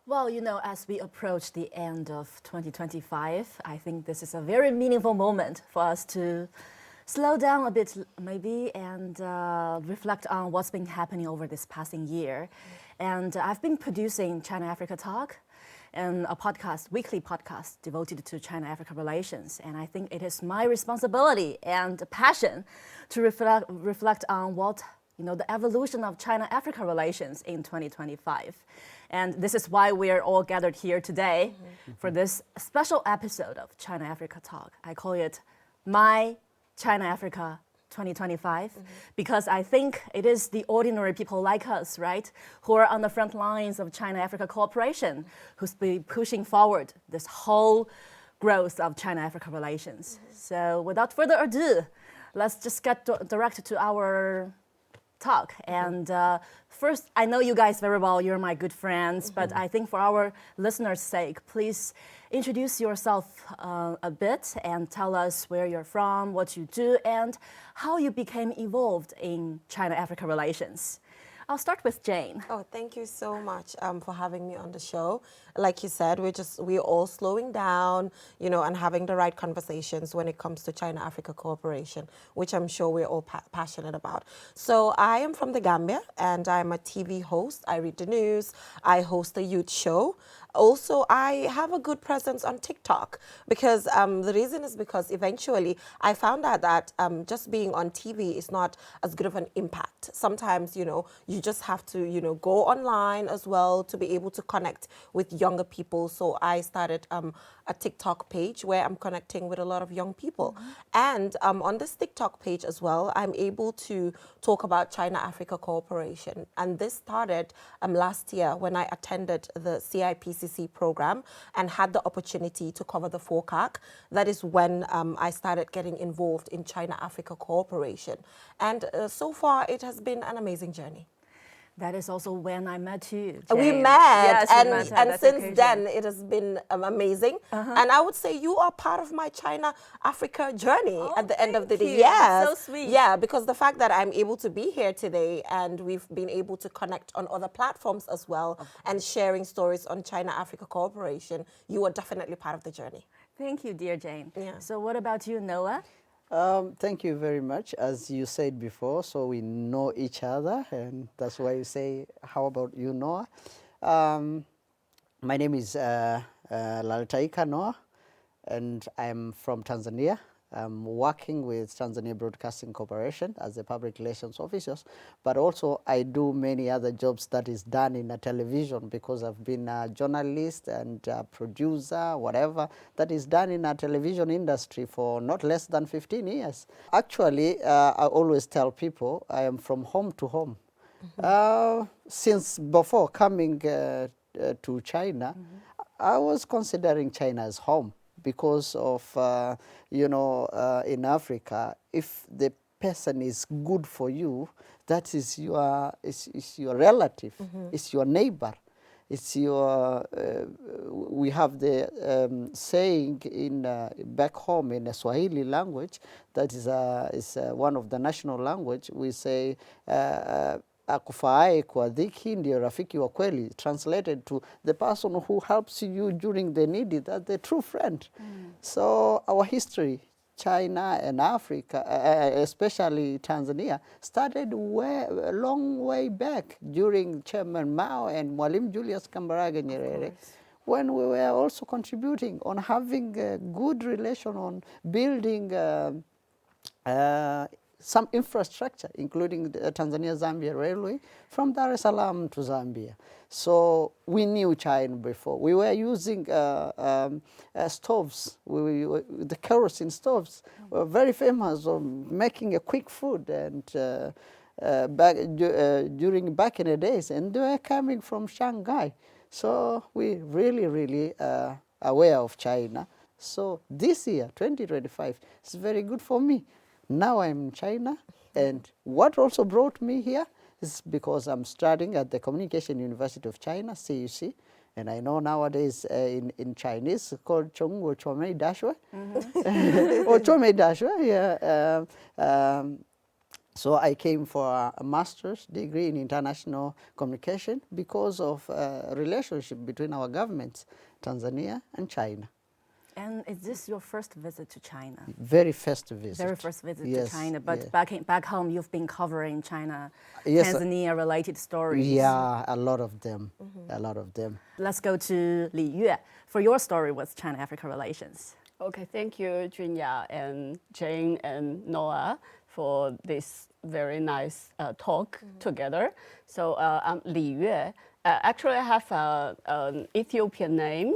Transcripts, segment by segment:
Well, as we approach the end of 2025, I think this is a very meaningful moment for us to slow down a bit, maybe, and reflect on what's been happening over this passing year. And I've been producing China-Africa Talk, and a podcast, weekly podcast devoted to China-Africa relations. And I think it is my responsibility and passion to reflect on what the evolution of China-Africa relations in 2025. And this is why we're all gathered here today for this special episode of China-Africa Talk. I call it My China-Africa 2025 because I think it is the ordinary people like us, right, who are on the front lines of China-Africa cooperation, who's been pushing forward this whole growth of China-Africa relations. So without further ado, let's just get direct to our talk. And first, I know you guys very well, you're my good friends, but I think for our listeners' sake, please introduce yourself a bit and tell us where you're from, what you do, and how you became involved in China-Africa relations. I'll start with Jane. Oh, thank you so much for having me on the show. Like you said, we're all slowing down, and having the right conversations when it comes to China-Africa cooperation, which I'm sure we're all passionate about. So I am from the Gambia, and I'm a TV host. I read the news. I host a youth show. Also, I have a good presence on TikTok because the reason is because eventually I found out that just being on TV is not as good of an impact. Sometimes, you just have to, go online as well to be able to connect with younger people. So I started a TikTok page where I'm connecting with a lot of young people. And on this TikTok page as well, I'm able to talk about China-Africa cooperation. And this started last year when I attended the CIPCC program and had the opportunity to cover the FOCAC. That is when I started getting involved in China-Africa cooperation. And so far, it has been an amazing journey. That is also when I met you, Jane. We met, yes, and since then it has been amazing. And I would say you are part of my China-Africa journey at the end of the day. Yes, so sweet. Yeah, because the fact that I'm able to be here today and we've been able to connect on other platforms as well and sharing stories on China-Africa cooperation, you are definitely part of the journey. Thank you, dear Jane. Yeah. So what about you, Noah? Thank you very much. As you said before, so we know each other, and that's why you say, how about you, Noah? My name is Laltaika Noah, and I'm from Tanzania. I'm working with Tanzania Broadcasting Corporation as a public relations officer, but also I do many other jobs that is done in a television because I've been a journalist and a producer, whatever, that is done in a television industry for not less than 15 years. Actually, I always tell people I am from home to home. Since before coming to China, I was considering China as home. Because of, in Africa, if the person is good for you, that is your relative, it's your neighbor, it's your, we have the saying in back home in the Swahili language, that is one of the national language, we say, akufaaye kwa dhiki ndio rafiki wa kweli, translated to the person who helps you during the need, that's the true friend. So our history, China and Africa, especially Tanzania, started a long way back during Chairman Mao and Mwalimu Julius Kambarage Nyerere, when we were also contributing on having a good relation on building some infrastructure, including the Tanzania-Zambia Railway, from Dar es Salaam to Zambia. So we knew China before. We were using stoves, the kerosene stoves were very famous on making a quick food, and back in the days, and they were coming from Shanghai. So we really aware of China. So this year, 2025, is very good for me. Now I'm in China, and what also brought me here is because I'm studying at the Communication University of China, CUC, and I know nowadays in Chinese it's called Chongguo Chomei Dashue, or Chomei Dashue, yeah. So I came for a master's degree in international communication because of a relationship between our governments, Tanzania and China. And is this your first visit to China? Very first visit. Very first visit Yes, to China, but yeah. back home you've been covering China, Yes, Tanzania related stories. Yeah, a lot of them, a lot of them. Let's go to Li Yue for your story with China-Africa relations. Okay, thank you, Junya and Jane and Noah, for this very nice talk together. So I'm Li Yue. Actually, I have an Ethiopian name.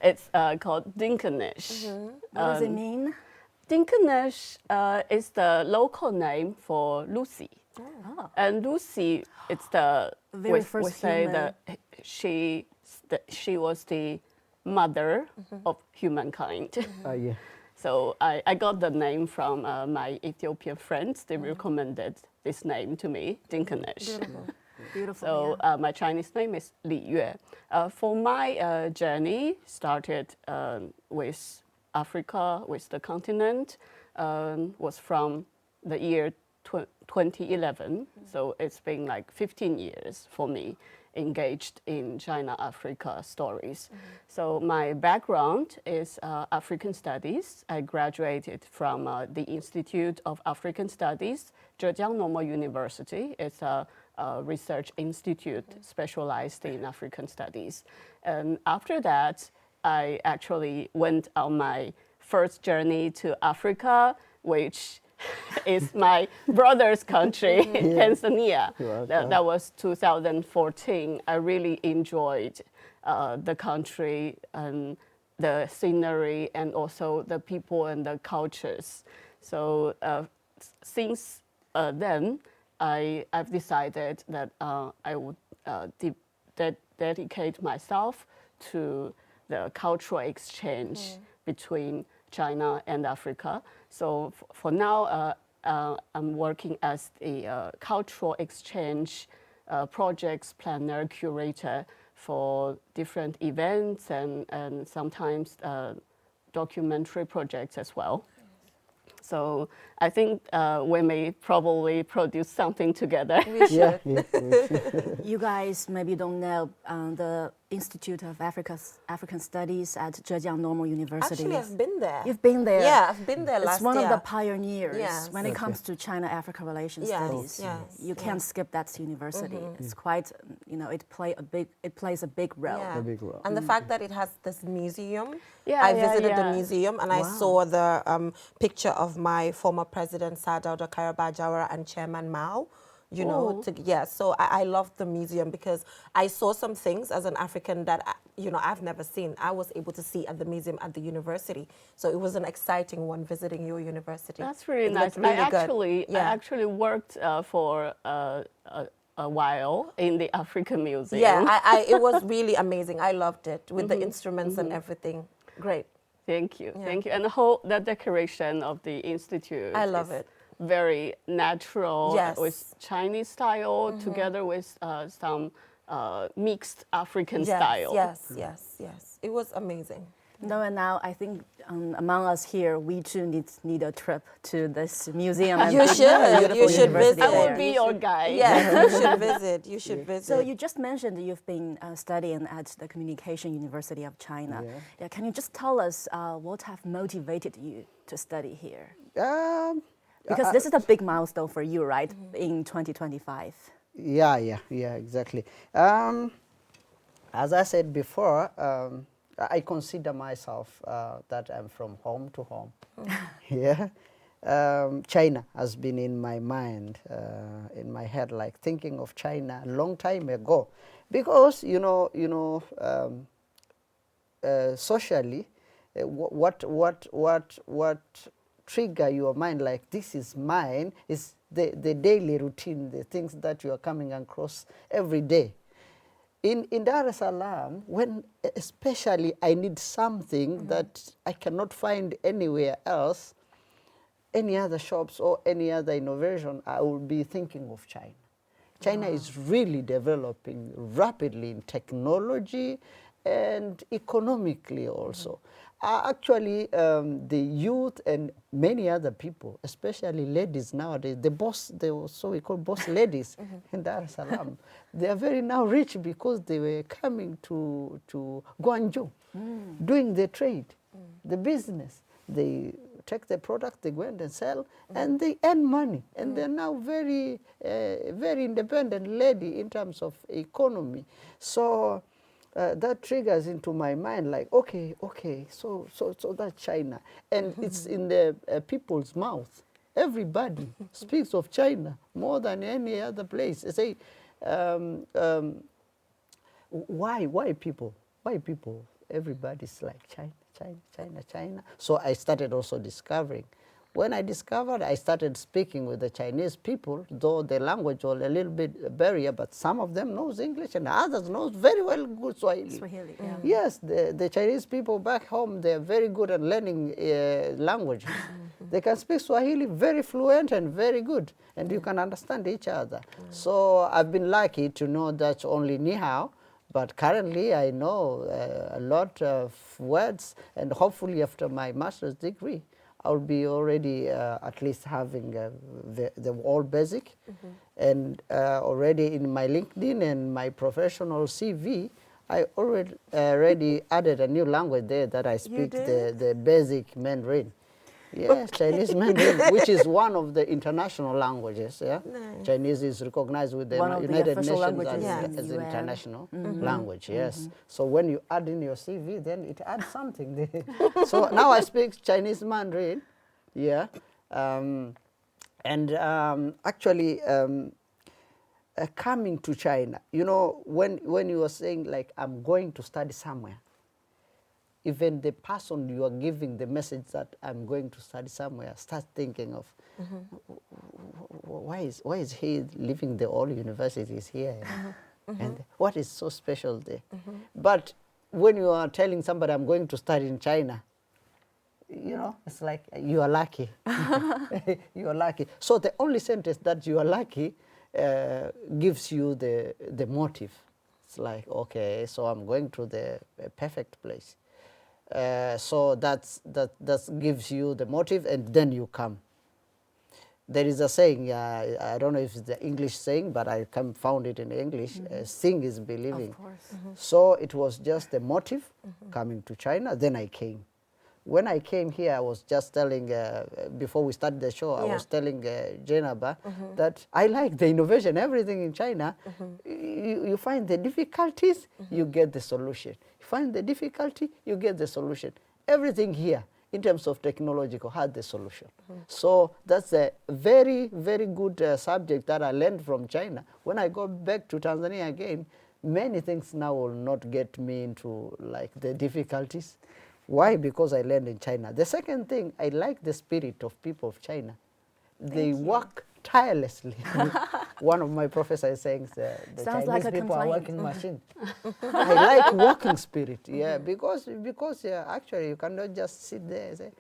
It's called Dinkanesh. What does it mean? Dinkanesh is the local name for Lucy. Oh. And Lucy, it's the Very first we say human. that she was the mother of humankind. Yeah. So I got the name from my Ethiopian friends. They recommended this name to me, Dinkanesh. Beautiful. Beautiful. So my Chinese name is Li Yue. For my journey, started with Africa, with the continent, was from the year 2011. So it's been like 15 years for me engaged in China-Africa stories. So my background is African Studies. I graduated from the Institute of African Studies, Zhejiang Normal University. It's a research institute specialized in African studies. And after that, I actually went on my first journey to Africa, which is my brother's country, Tanzania. That was 2014. I really enjoyed the country and the scenery and also the people and the cultures. So since then, I've decided that I would dedicate myself to the cultural exchange between China and Africa. So for now, I'm working as a cultural exchange projects planner, curator for different events and sometimes documentary projects as well. So I think we may probably produce something together. We should. You guys maybe don't know the Institute of African Studies at Zhejiang Normal University. Actually, I've been there. You've been there. Yeah, I've been there last It's one year. of the pioneers Yes. when it comes to China-Africa relations Yes, studies. yes, You can't skip that university. It's quite, it plays a big role. Yeah. A big role. And the fact that it has this museum, Yeah, I yeah, visited the yeah. museum and I saw the picture of my former president, Sadauda Karabajawara, and Chairman Mao. You know, so I loved the museum because I saw some things as an African that, I've never seen. I was able to see at the museum at the university. So it was an exciting one visiting your university. That's really It nice. looked really good. I actually worked for a while in the African Museum. Yeah, it was really amazing. I loved it with the instruments and everything. Great. Thank you, Yeah. thank you. And the decoration of the institute. I love is it. Very natural, Yes. with Chinese style together with some mixed African Yes, style. yes. It was amazing. No, and now I think among us here, we too need a trip to this museum. And You should. beautiful You should university visit. I will there. be your guide. Yes, you should visit. You should visit. So you just mentioned that you've been studying at the Communication University of China. Yeah, can you just tell us what have motivated you to study here? Because this is a big milestone for you, right? In 2025. Yeah, exactly. As I said before, I consider myself that I'm from home to home. Yeah. China has been in my mind, in my head, like thinking of China a long time ago, because socially, what trigger your mind like this is mine is the daily routine, the things that you are coming across every day. In Dar es Salaam, when especially I need something that I cannot find anywhere else, any other shops or any other innovation, I will be thinking of China. China is really developing rapidly in technology and economically also. Actually, the youth and many other people, especially ladies nowadays, the boss, so we call boss ladies in Dar es Salaam, they are very now rich because they were coming to Guangzhou, doing the trade, the business. They take the product, they go and sell, and they earn money. And they're now very, very independent lady in terms of economy. So that triggers into my mind like, okay, so that's China. And it's in the people's mouth. Everybody speaks of China more than any other place. They say, why people? Why people? Everybody's like China. So I started also discovering. When I discovered, I started speaking with the Chinese people, though the language was a little bit barrier, but some of them knows English and others knows very well good Swahili. Swahili, yeah. Yes, the Chinese people back home, they're very good at learning languages. They can speak Swahili very fluent and very good, and you can understand each other. So I've been lucky to know Dutch only ni hao, but currently I know a lot of words, and hopefully after my master's degree, I'll be already at least having the all basic. And already in my LinkedIn and my professional CV, I already added a new language there that I speak the basic Mandarin. Yes, Chinese Mandarin, which is one of the international languages. Yeah, Nice. Chinese is recognized with the One of the United official Nations languages as in the UN. international language. Yes. So when you add in your CV, then it adds something. So now I speak Chinese Mandarin. Yeah, actually. Coming to China, you know, when you are saying like I'm going to study somewhere, even the person you are giving the message that I'm going to study somewhere start thinking of why is he leaving the old universities here, and what is so special there? But when you are telling somebody I'm going to study in China, you know, it's like you are lucky. You are lucky. So the only sentence that you are lucky gives you the motive. It's like, okay, so I'm going to the perfect place. So that gives you the motive, and then you come. There is a saying, I don't know if it's the English saying, but I found it in English, seeing is believing. Of course. So it was just the motive coming to China, then I came. When I came here, I was just telling, before we started the show, I was telling Jenaba that I like the innovation, everything in China. You find the difficulties, you get the solution. You find the difficulty, you get the solution. Everything here, in terms of technological, had the solution. So that's a very, very good subject that I learned from China. When I go back to Tanzania again, many things now will not get me into like the difficulties. Why? Because I learned in China. The second thing, I like the spirit of people of China. They work tirelessly. One of my professors is saying the Sounds Chinese like a people are complaint. working machine. I like working spirit, yeah, because actually you cannot just sit there and say,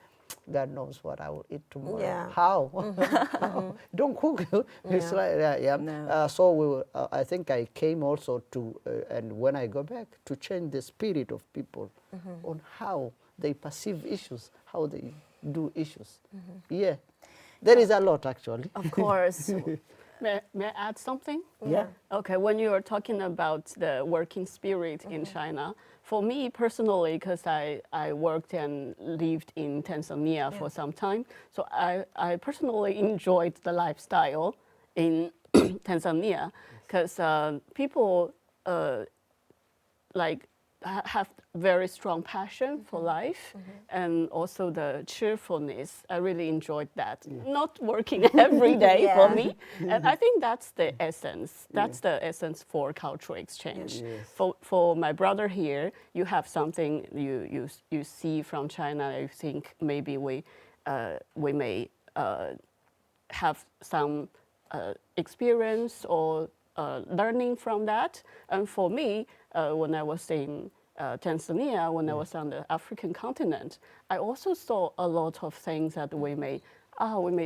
God knows what I will eat tomorrow. Yeah. How? Don't cook. It's like yeah. No. So we will, I think I came also to, and when I go back, to change the spirit of people on how they perceive issues, how they do issues. Yeah, there is a lot actually. Of course. May I add something? Yeah. Okay, when you are talking about the working spirit in China, for me personally, because I worked and lived in Tanzania for some time, so I personally enjoyed the lifestyle in Tanzania, because people like have very strong passion for life, and also the cheerfulness. I really enjoyed that. Not working every day for me, and I think that's the essence. That's the essence for cultural exchange. For my brother here, you have something you see from China. You think maybe we may have some experience or learning from that. And for me, when I was in Tanzania, when I was on the African continent, I also saw a lot of things that we may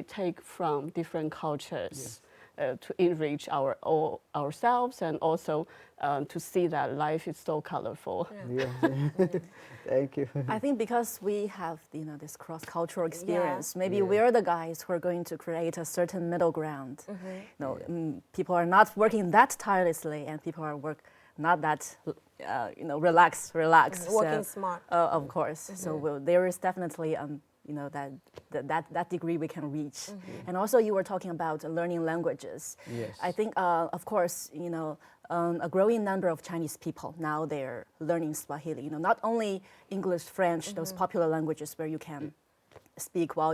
take from different cultures. to enrich ourselves, and also to see that life is so colorful. Yes. Thank you. I think because we have this cross-cultural experience, maybe we're the guys who are going to create a certain middle ground. People are not working that tirelessly, and people are not that relaxed. Working smart. Of course. So there is definitely that degree we can reach. And also you were talking about learning languages. Yes. I think of course a growing number of Chinese people now they're learning Swahili. Not only English, French, those popular languages where you can speak while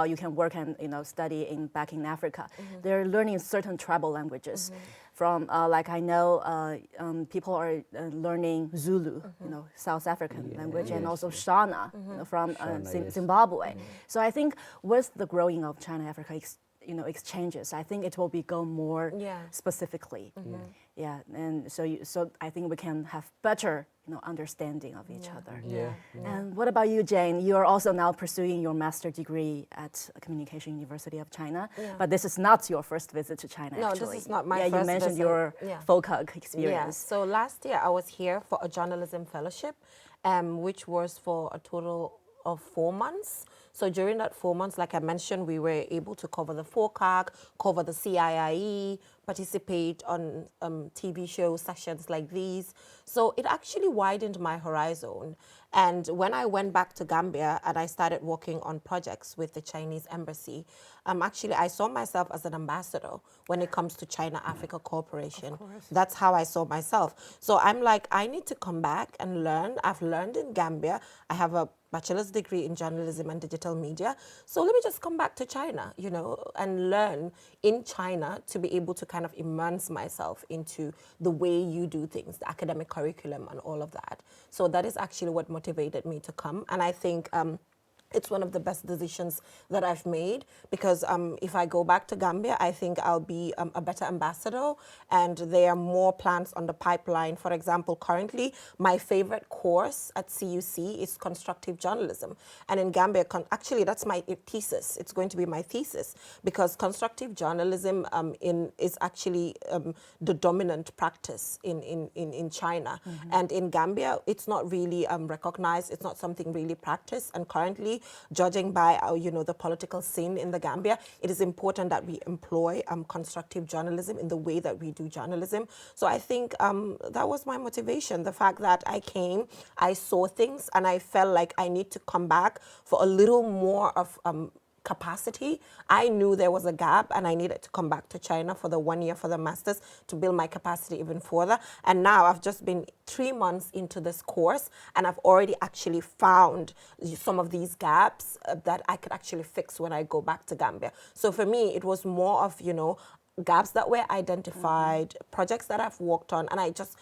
you can work and study back in Africa. They're learning certain tribal languages. From like I know people are learning Zulu, South African language, and also Shona, from Zimbabwe. So I think with the growing of China-Africa exchanges, I think it will go more specifically. And so I think we can have better understanding of each other. And what about you, Jane? You are also now pursuing your master's degree at Communication University of China, but this is not your first visit to China. No, actually. this is not my first you mentioned visit. your FOCAC experience. Yeah. So last year I was here for a journalism fellowship, which was for a total of 4 months. So during that 4 months, like I mentioned, we were able to cover the FOCAC, cover the CIIE, participate on TV show sessions like these. So it actually widened my horizon. And when I went back to Gambia and I started working on projects with the Chinese embassy, actually I saw myself as an ambassador when it comes to China-Africa cooperation. That's how I saw myself. So I'm like, I need to come back and learn. I've learned in Gambia. I have a bachelor's degree in journalism and digital media. So let me just come back to China, and learn in China to be able to kind of immerse myself into the way you do things, the academic curriculum and all of that. So that is actually what motivated me to come. And I think it's one of the best decisions that I've made, because if I go back to Gambia, I think I'll be a better ambassador, and there are more plans on the pipeline. For example, currently, my favorite course at CUC is constructive journalism. And in Gambia, actually, that's my thesis. It's going to be my thesis, because constructive journalism is actually the dominant practice in China. And in Gambia, it's not really recognized. It's not something really practiced. And currently, judging by the political scene in the Gambia, it is important that we employ constructive journalism in the way that we do journalism. So I think that was my motivation, the fact that I came, I saw things, and I felt like I need to come back for a little more of capacity. I knew there was a gap, and I needed to come back to China for the 1 year for the master's to build my capacity even further. And now I've just been 3 months into this course, and I've already actually found some of these gaps that I could actually fix when I go back to Gambia. So for me, it was more of, gaps that were identified, projects that I've worked on, and I just,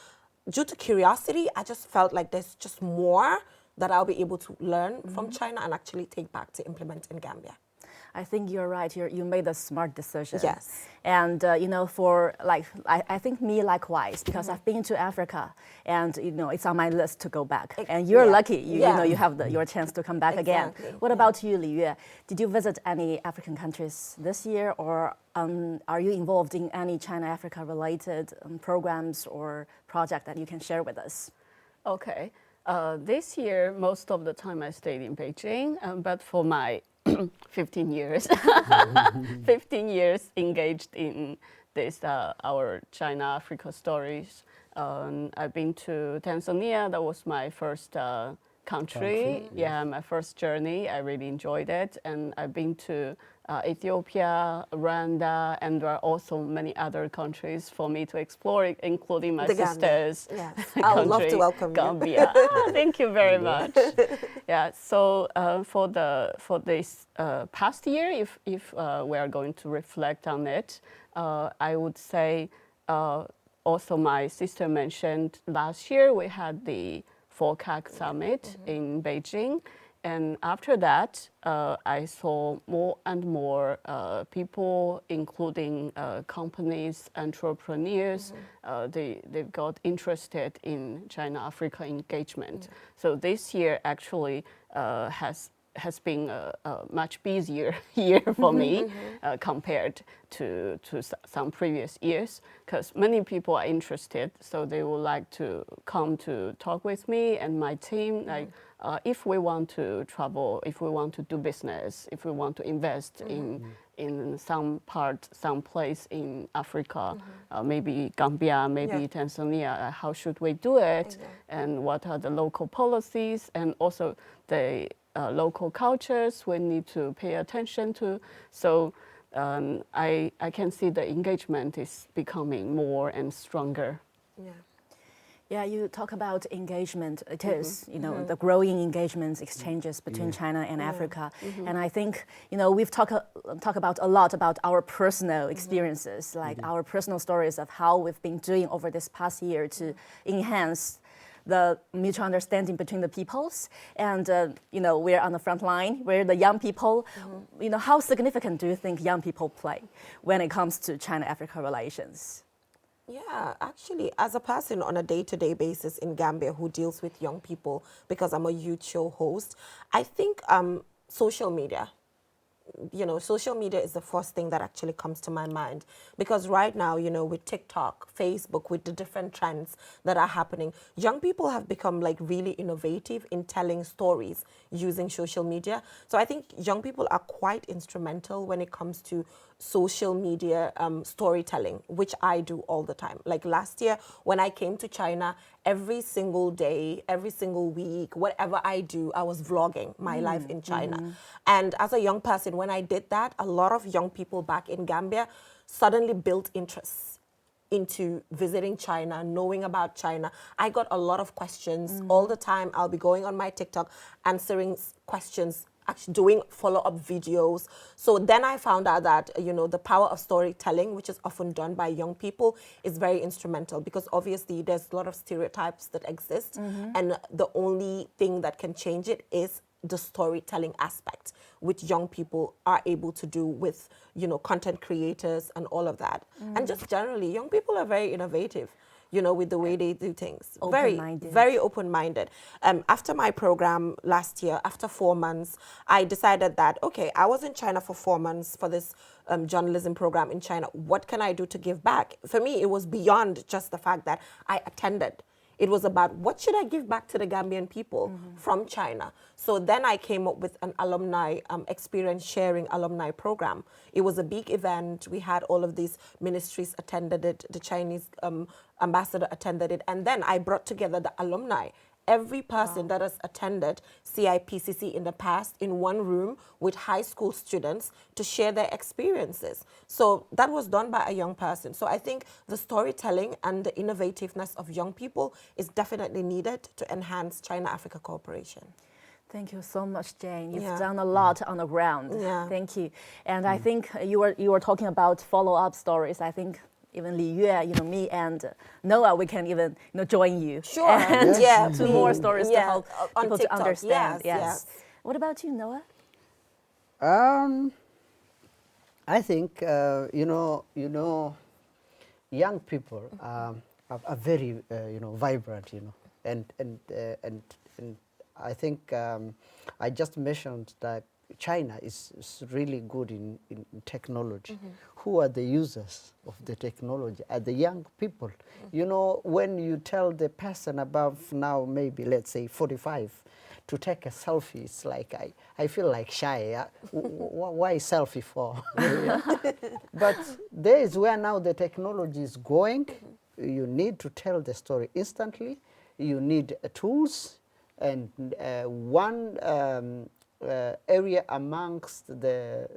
due to curiosity, I just felt like there's just more that I'll be able to learn from China and actually take back to implement in Gambia. I think you're right. You made a smart decision. Yes. And for I think me likewise, because I've been to Africa, and it's on my list to go back. And you're lucky. You have your chance to come back again. What about you, Li Yue? Did you visit any African countries this year, or are you involved in any China-Africa related programs or project that you can share with us? Okay. This year, most of the time I stayed in Beijing, but for my 15 years, 15 years engaged in this, our China-Africa stories. I've been to Tanzania. That was my first country. Yeah, my first journey. I really enjoyed it. And I've been to Ethiopia, Rwanda, and there are also many other countries for me to explore, including my sister's country, I would love to welcome Gambia. Thank you very much. Yeah, so for this past year, if we are going to reflect on it, I would say also my sister mentioned last year we had the FOCAC summit in Beijing. And after that, I saw more and more people, including companies, entrepreneurs, they've got interested in China-Africa engagement. So this year actually has has been a much busier year for me compared to some previous years, because many people are interested, so they would like to come to talk with me and my team, like if we want to travel, if we want to do business, if we want to invest in some place in Africa, maybe Gambia, maybe Tanzania, how should we do it, and what are the local policies, and also the local cultures we need to pay attention to. So I can see the engagement is becoming more and stronger. Yeah. Yeah, you talk about engagement. It is, the growing engagements, exchanges between China and Africa. And I think, we've talked about a lot about our personal experiences, like our personal stories of how we've been doing over this past year to enhance the mutual understanding between the peoples. And, we're on the front line, we're the young people. How significant do you think young people play when it comes to China-Africa relations? Yeah, actually, as a person on a day-to-day basis in Gambia who deals with young people, because I'm a youth show host, I think social media, social media is the first thing that actually comes to my mind, because right now, with TikTok, Facebook, with the different trends that are happening, young people have become like really innovative in telling stories using social media. So I think young people are quite instrumental when it comes to social media storytelling, which I do all the time. Like last year when I came to China, every single day, every single week, whatever I do, I was vlogging my life in China. And as a young person, when I did that, a lot of young people back in Gambia suddenly built interests into visiting China, knowing about China. I got a lot of questions all the time. I'll be going on my TikTok, answering questions, actually doing follow-up videos. So then I found out that, the power of storytelling, which is often done by young people, is very instrumental, because obviously there's a lot of stereotypes that exist. And the only thing that can change it is the storytelling aspect, which young people are able to do with, content creators and all of that. And just generally, young people are very innovative, with the way they do things. Open-minded. Very open-minded. After my program last year, after 4 months, I decided that, okay, I was in China for 4 months for this journalism program in China. What can I do to give back? For me, it was beyond just the fact that I attended. It was about what should I give back to the Gambian people from China. So then I came up with an alumni experience sharing alumni program. It was a big event. We had all of these ministries attended it. The Chinese ambassador attended it. And then I brought together the alumni. Every person that has attended CIPCC in the past in one room with high school students to share their experiences. So that was done by a young person. So I think the storytelling and the innovativeness of young people is definitely needed to enhance China-Africa cooperation. Thank you so much, Jane. You've done a lot on the ground. Yeah. Thank you. And I think you were talking about follow-up stories. I think even Li Yue, me and Noah, we can even join you. Sure. And Yeah. two more stories to help on people TikTok. to understand. Yes. What about you, Noah? I think young people are very vibrant, and I think I just mentioned that China is really good in technology. Who are the users of the technology? Are the young people. When you tell the person above now, maybe let's say 45, to take a selfie, it's like I feel like shy. Why selfie for? But there is where now the technology is going. You need to tell the story instantly. You need tools, and one area amongst the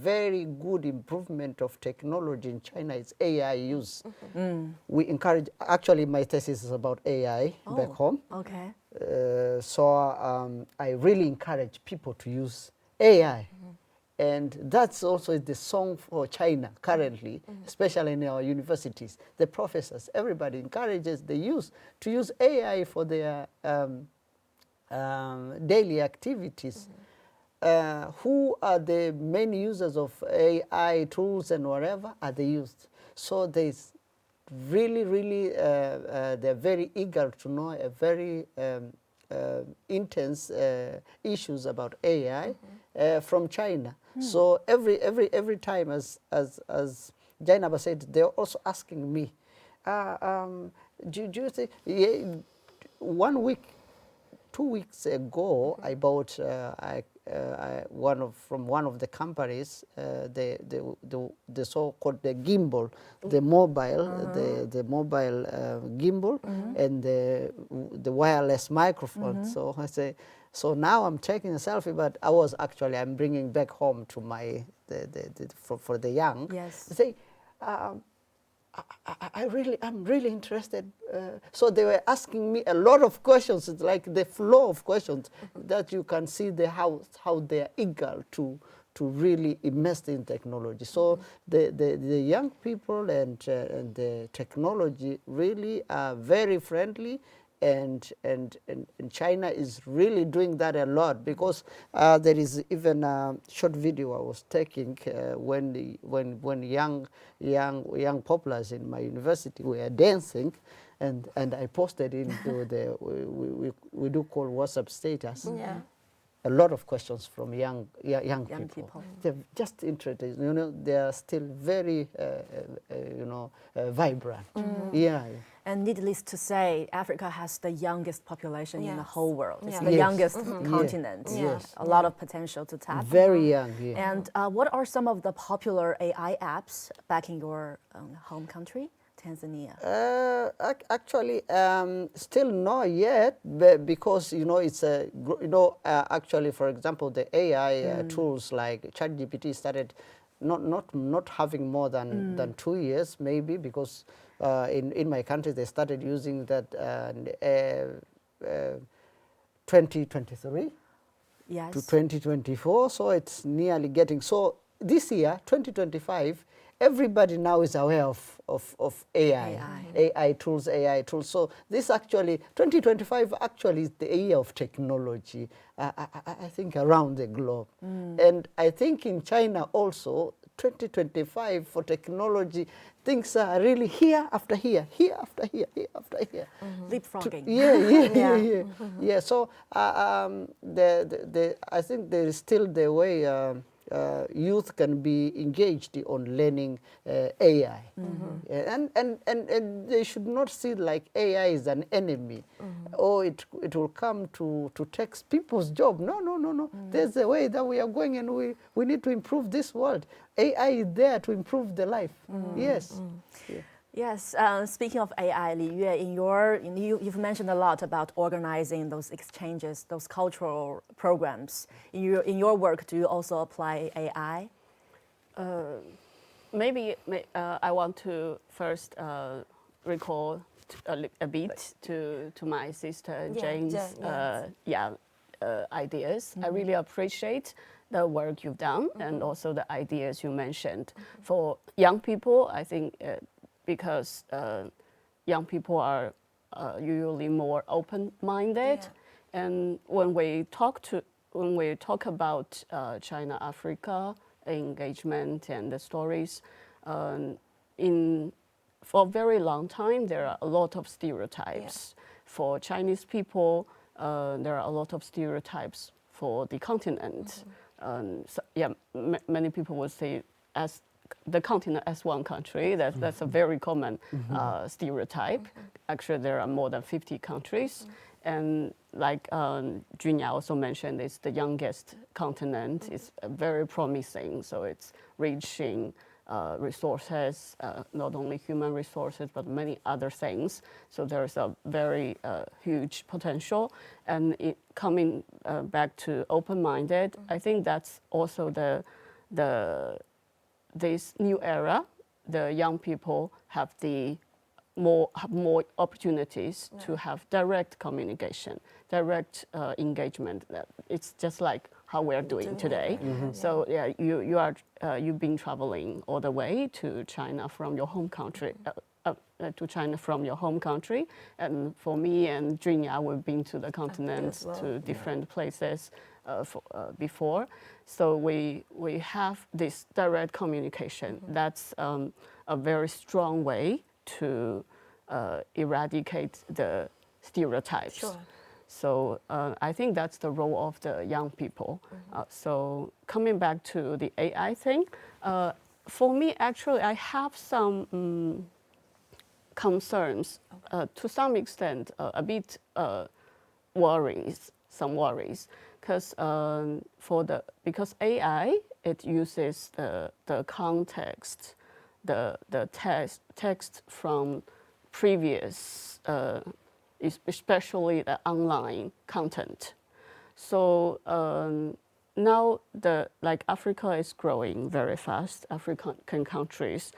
very good improvement of technology in China is AI use. We encourage, actually my thesis is about AI back home. Okay. So I really encourage people to use AI. And that's also the song for China currently, especially in our universities. The professors, everybody encourages the use to use AI for their daily activities. Who are the main users of AI tools and whatever are they used? So there's really, they're very eager to know a very intense issues about AI from China. So every time, as Jainaba said, they're also asking me, do you think, yeah, 1 week, 2 weeks ago, I bought from one of the companies the so-called the gimbal, the mobile, the mobile gimbal, and the wireless microphone. So I say, so now I'm taking a selfie, but I'm bringing back home to my for the young. Yes. I say, I'm really interested. So they were asking me a lot of questions. It's like the flow of questions that you can see how they are eager to really immerse in technology. So the young people and the technology really are very friendly. And China is really doing that a lot, because there is even a short video I was taking when young populars in my university were dancing, and I posted into the we do call WhatsApp status. Yeah. A lot of questions from young people. people. They're just interested. They are still very vibrant. Yeah. And needless to say, Africa has the youngest population in the Yes. whole world. It's Yeah. the Yes. youngest Yeah. continent. Yes. A lot of potential to tap. Very young. Yeah. And what are some of the popular AI apps back in your home country, Tanzania? Actually, still not yet, because it's actually, for example, the AI tools like ChatGPT started not having more than 2 years, maybe, because in my country they started using that 2023 Yes. to 2024, so it's nearly getting. So this year, 2025, everybody now is aware of AI tools. So this actually, 2025 actually is the year of technology, I think, around the globe. And I think in China also, 2025 for technology, things are really here after here, here after here, here after here. Leapfrogging. Yeah. So I think there is still the way youth can be engaged on learning AI, and they should not see like AI is an enemy, or it will come to take people's job. No. There's a way that we are going, and we need to improve this world. AI is there to improve the life. Yes. Yeah. Yes, speaking of AI, Li Yue, you've mentioned a lot about organizing those exchanges, those cultural programs. In your work, do you also apply AI? Maybe I want to first recall a bit to my sister Jane's ideas. I really appreciate the work you've done and also the ideas you mentioned. For young people, I think because young people are usually more open-minded, and when we talk about China-Africa engagement and the stories, for a very long time there are a lot of stereotypes. For Chinese people, there are a lot of stereotypes for the continent. Many people would say as the continent as one country. That's a very common stereotype. Actually, there are more than 50 countries. And like Junya also mentioned, it's the youngest continent. It's very promising. So it's rich in resources, not only human resources, but many other things. So there's a very huge potential. And coming back to open-minded, I think that's also this new era. The young people have more opportunities to have direct communication, direct engagement. It's just like how we're doing today. So you've been traveling all the way to China from your home country. And for me and Junya, we've been to the continent, to different places before. So we have this direct communication. That's a very strong way to eradicate the stereotypes. Sure. So I think that's the role of the young people. So coming back to the AI thing, for me, actually, I have some concerns, to some extent, a bit some worries, because because AI, it uses the context, the text from previous, especially the online content. So now like Africa is growing very fast, African countries,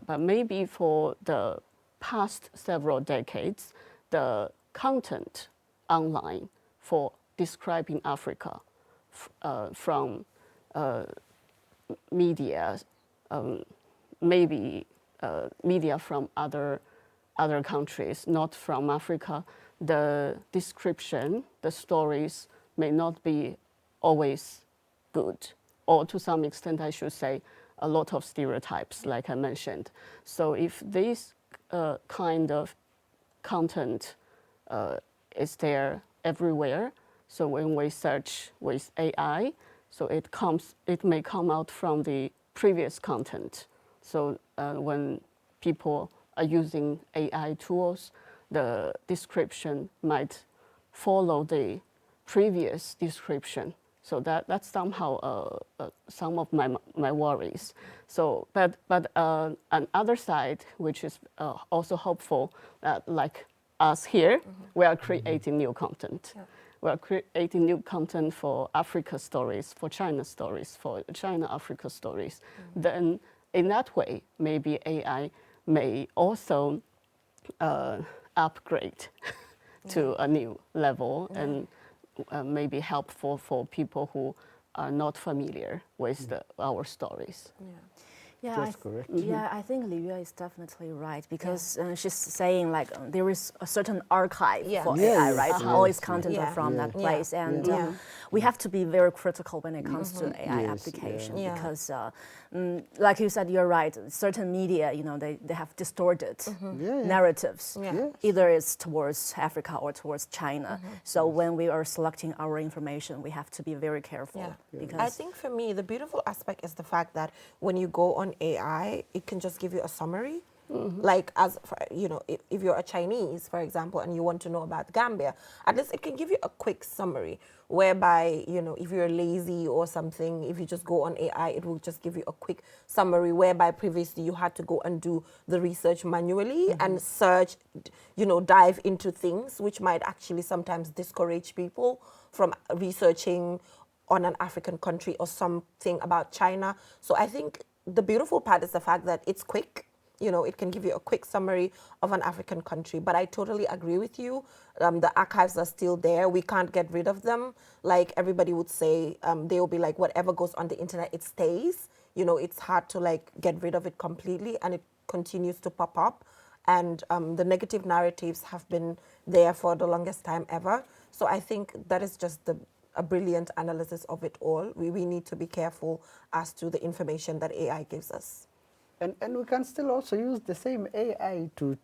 but maybe for the past several decades, the content online for describing Africa from media, maybe media from other countries, not from Africa, the description, the stories may not be always good, or to some extent, I should say, a lot of stereotypes, like I mentioned. So if this kind of content is there everywhere, so when we search with AI, so it may come out from the previous content. So when people are using AI tools, the description might follow the previous description. So that's somehow some of my worries. So, but on other side, which is also hopeful, like us here, we are creating new content. Yeah. We are creating new content for Africa stories, for China stories, for China-Africa stories. Then in that way, maybe AI may also upgrade to a new level and maybe helpful for people who are not familiar with our stories. Yeah, That's correct. Yeah, I think Li Yue is definitely right, because she's saying like there is a certain archive for AI, right? All its content are from that place, and we have to be very critical when it comes to AI application, because, like you said, you're right. Certain media, they have distorted narratives. Either it's towards Africa or towards China. So when we are selecting our information, we have to be very careful. Because I think for me, the beautiful aspect is the fact that when you go on AI, it can just give you a summary. Like, if you're a Chinese, for example, and you want to know about Gambia, at least it can give you a quick summary, whereby, if you're lazy or something, if you just go on AI, it will just give you a quick summary, whereby previously you had to go and do the research manually and search, dive into things, which might actually sometimes discourage people from researching on an African country or something about China. So I think the beautiful part is the fact that it's quick. It can give you a quick summary of an African country. But I totally agree with you. The archives are still there. We can't get rid of them. Like everybody would say, they will be like, whatever goes on the internet, it stays. It's hard to get rid of it completely, and it continues to pop up. And the negative narratives have been there for the longest time ever. So I think that is just a brilliant analysis of it all. We need to be careful as to the information that AI gives us. And we can still also use the same AI to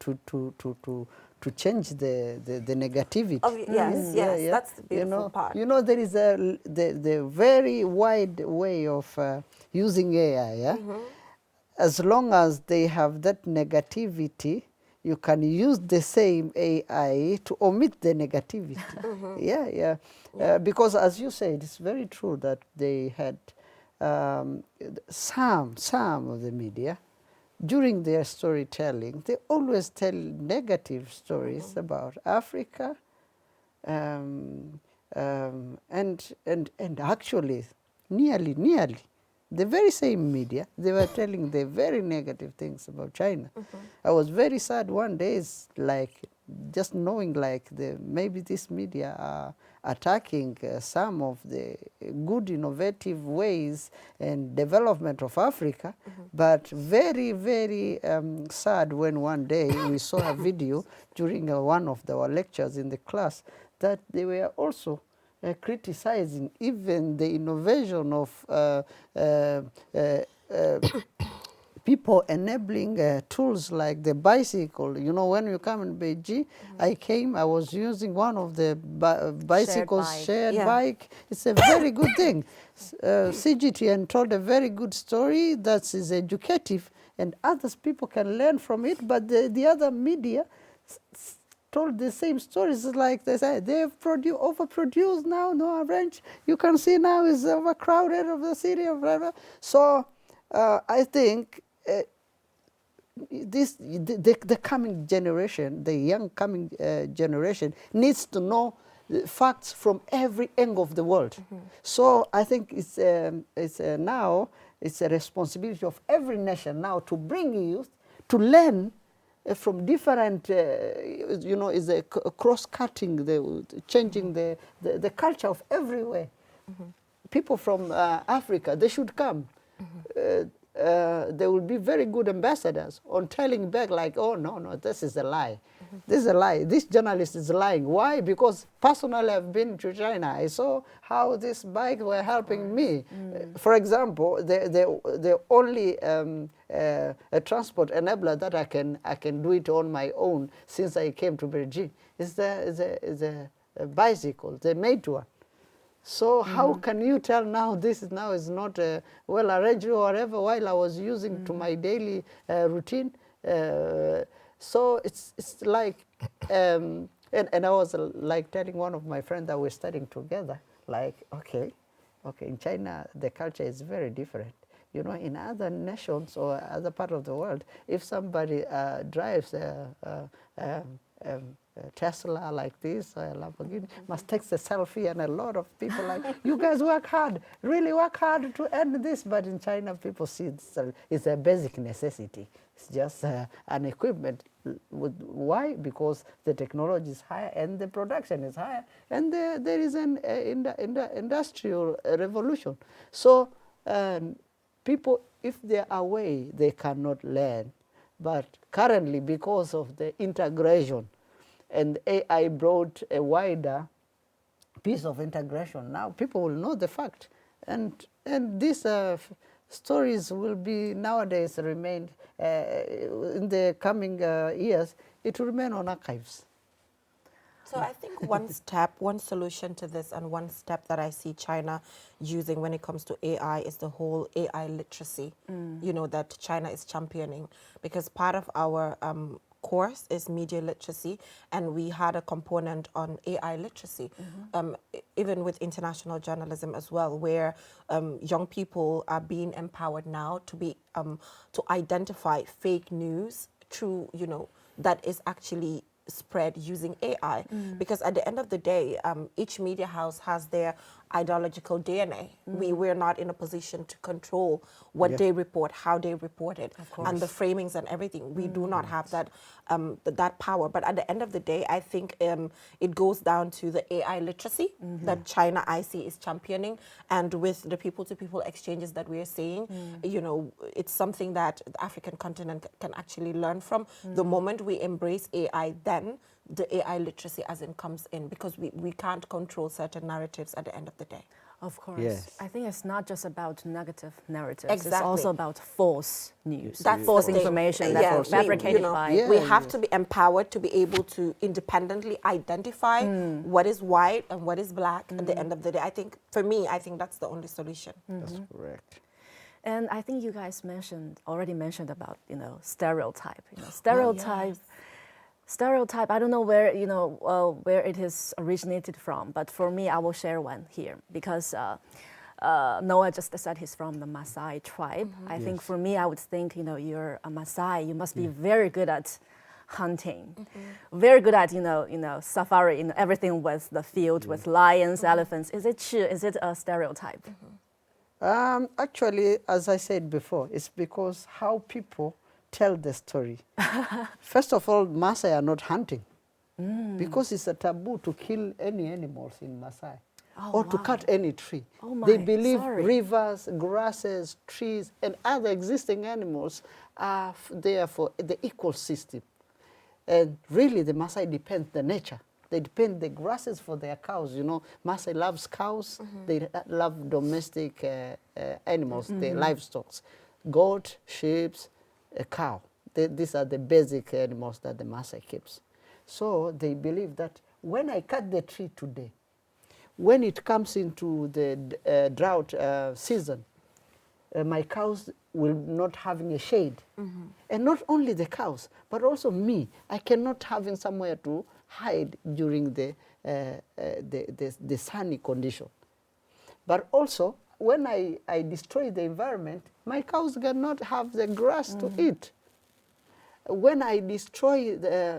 change the negativity. Oh, yes, that's the beautiful part. There is the very wide way of using AI. As long as they have that negativity, you can use the same AI to omit the negativity. Because as you said, it's very true that they had some of the media, during their storytelling, they always tell negative stories about Africa, and actually, nearly, the very same media, they were telling the very negative things about China. I was very sad one day, it's like just knowing maybe this media are attacking some of the good innovative ways and development of Africa, but very, very sad when one day we saw a video during one of our lectures in the class that they were also criticizing even the innovation of people enabling tools like the bicycle. You know, when you come in Beijing, I was using one of the bicycles, bike. shared Yeah. bike. It's a very good thing. CGTN told a very good story that is educative, and others people can learn from it, but the other media told the same stories. Like they say, they've overproduced now, no arrange. You can see now is overcrowded of the city of whatever. So I think the coming generation, the young coming generation, needs to know the facts from every angle of the world. So I think now it's a responsibility of every nation now to bring youth to learn from different, you know, is a cross-cutting, changing the culture of everywhere. People from Africa, they should come. They will be very good ambassadors on telling back like, oh, no, this is a lie. This is a lie. This journalist is lying. Why? Because personally I've been to China. I saw how these bikes were helping me. For example, the only a transport enabler that I can do it on my own since I came to Beijing is a bicycle, the made one. So how can you tell now this is not well arranged or whatever while I was using to my daily routine? So it's like, and I was like telling one of my friends that we're studying together, like, okay, in China the culture is very different. You know, in other nations or other part of the world, if somebody drives a Tesla like this, or a Lamborghini, must take the selfie, and a lot of people like, you guys work hard, really work hard to earn this. But in China, people see it's a basic necessity. It's just an equipment. Why? Because the technology is higher and the production is higher, and there is an industrial revolution. So people, if they are away, they cannot learn. But currently, because of the integration, and AI brought a wider piece of integration, now people will know the fact. And these stories will be nowadays remain, in the coming years, it will remain on archives. So I think one solution to this, and one step that I see China using when it comes to AI is the whole AI literacy, you know, that China is championing. Because part of our course is media literacy, and we had a component on AI literacy, even with international journalism as well, where young people are being empowered now to be to identify fake news through, you know, that is actually spread using AI. Because at the end of the day, each media house has their ideological DNA. We're not in a position to control what they report, how they report it, and the framings and everything. We do not have that that power. But at the end of the day, I think it goes down to the AI literacy that China IC is championing, and with the people-to-people exchanges that we're seeing, you know, it's something that the African continent can actually learn from. The moment we embrace AI, then the AI literacy as in comes in, because we can't control certain narratives at the end of the day. Of course. Yes. I think it's not just about negative narratives. It's Exactly. also about false news. That's false the thing. information Yeah, that's fabricated by... we have to be empowered to be able to independently identify what is white and what is black at the end of the day. I think, for me, I think that's the only solution. That's correct. And I think you guys already mentioned about, you know, stereotype. You know, stereotype, I don't know where, you know, where it is originated from, but for me, I will share one here, because Noah just said he's from the Maasai tribe. I think for me, I would think, you know, you're a Maasai, you must be very good at hunting, very good at, you know, safari, you know, everything with the field, with lions, elephants. Is it true? Is it a stereotype? Actually, as I said before, it's because how people tell the story. First of all, Maasai are not hunting, because it's a taboo to kill any animals in Maasai, or to cut any tree. They believe rivers, grasses, trees, and other existing animals are there for the ecosystem. And really, the Maasai depend the nature. They depend the grasses for their cows. You know, Maasai loves cows. They love domestic animals, the livestock, goat, sheep, a cow. These are the basic animals that the Maasai keeps. So they believe that when I cut the tree today, when it comes into the drought season, my cows will not having a shade. And not only the cows, but also me. I cannot having somewhere to hide during the sunny condition. But also, when I destroy the environment, my cows cannot have the grass to eat. When I destroy,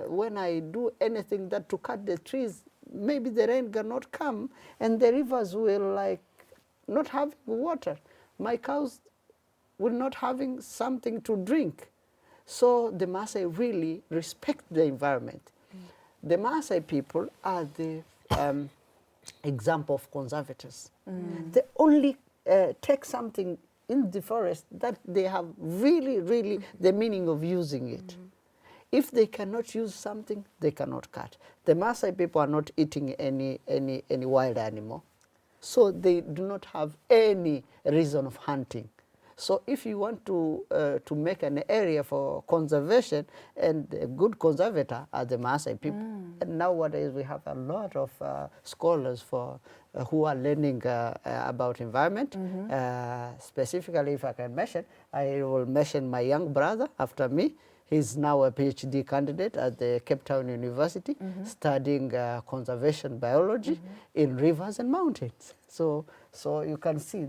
when I do anything that to cut the trees, maybe the rain cannot come, and the rivers will like not having water. My cows will not having something to drink. So the Maasai really respect the environment. The Maasai people are the example of conservators. They only take something in the forest that they have really the meaning of using it. If they cannot use something, they cannot cut. The Maasai people are not eating any wild animal, so they do not have any reason of hunting. So if you want to make an area for conservation, and a good conservator are the Maasai people. And nowadays we have a lot of scholars who are learning about environment. Specifically, if I can mention, I will mention my young brother after me. He's now a PhD candidate at the Cape Town University, studying conservation biology in rivers and mountains. So you can see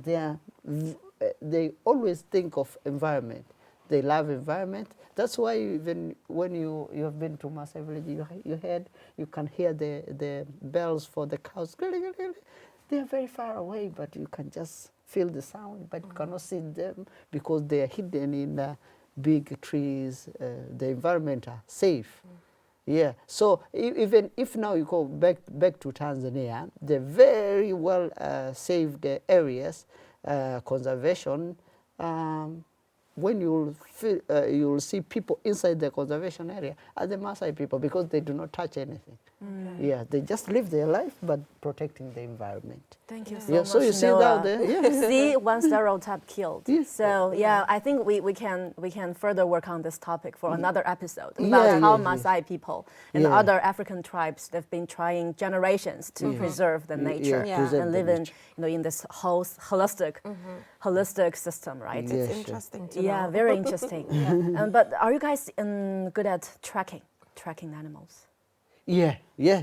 they always think of environment. They love environment. That's why even when you have been to Maasai village, you can hear the bells for the cows. They are very far away, but you can just feel the sound, but you cannot see them because they are hidden in big trees. The environment are safe. Yeah, so even if now you go back to Tanzania, the very well saved areas, conservation, when you'll see people inside the conservation area are the Maasai people, because they do not touch anything. Yeah, they just live their life, but protecting the environment. Thank you so Yeah, much, so you see Noah. down there. Yeah. See, one stereotype killed. Yes. So yeah, I think we can further work on this topic for another episode Yeah, about how yeah, Maasai people and Yeah. other African tribes they've been trying generations to preserve the nature Yeah. preserve and the live in nature. in this whole holistic system, right? Yeah. It's sure. interesting to Yeah, know. very interesting. But are you guys good at tracking animals? Yeah,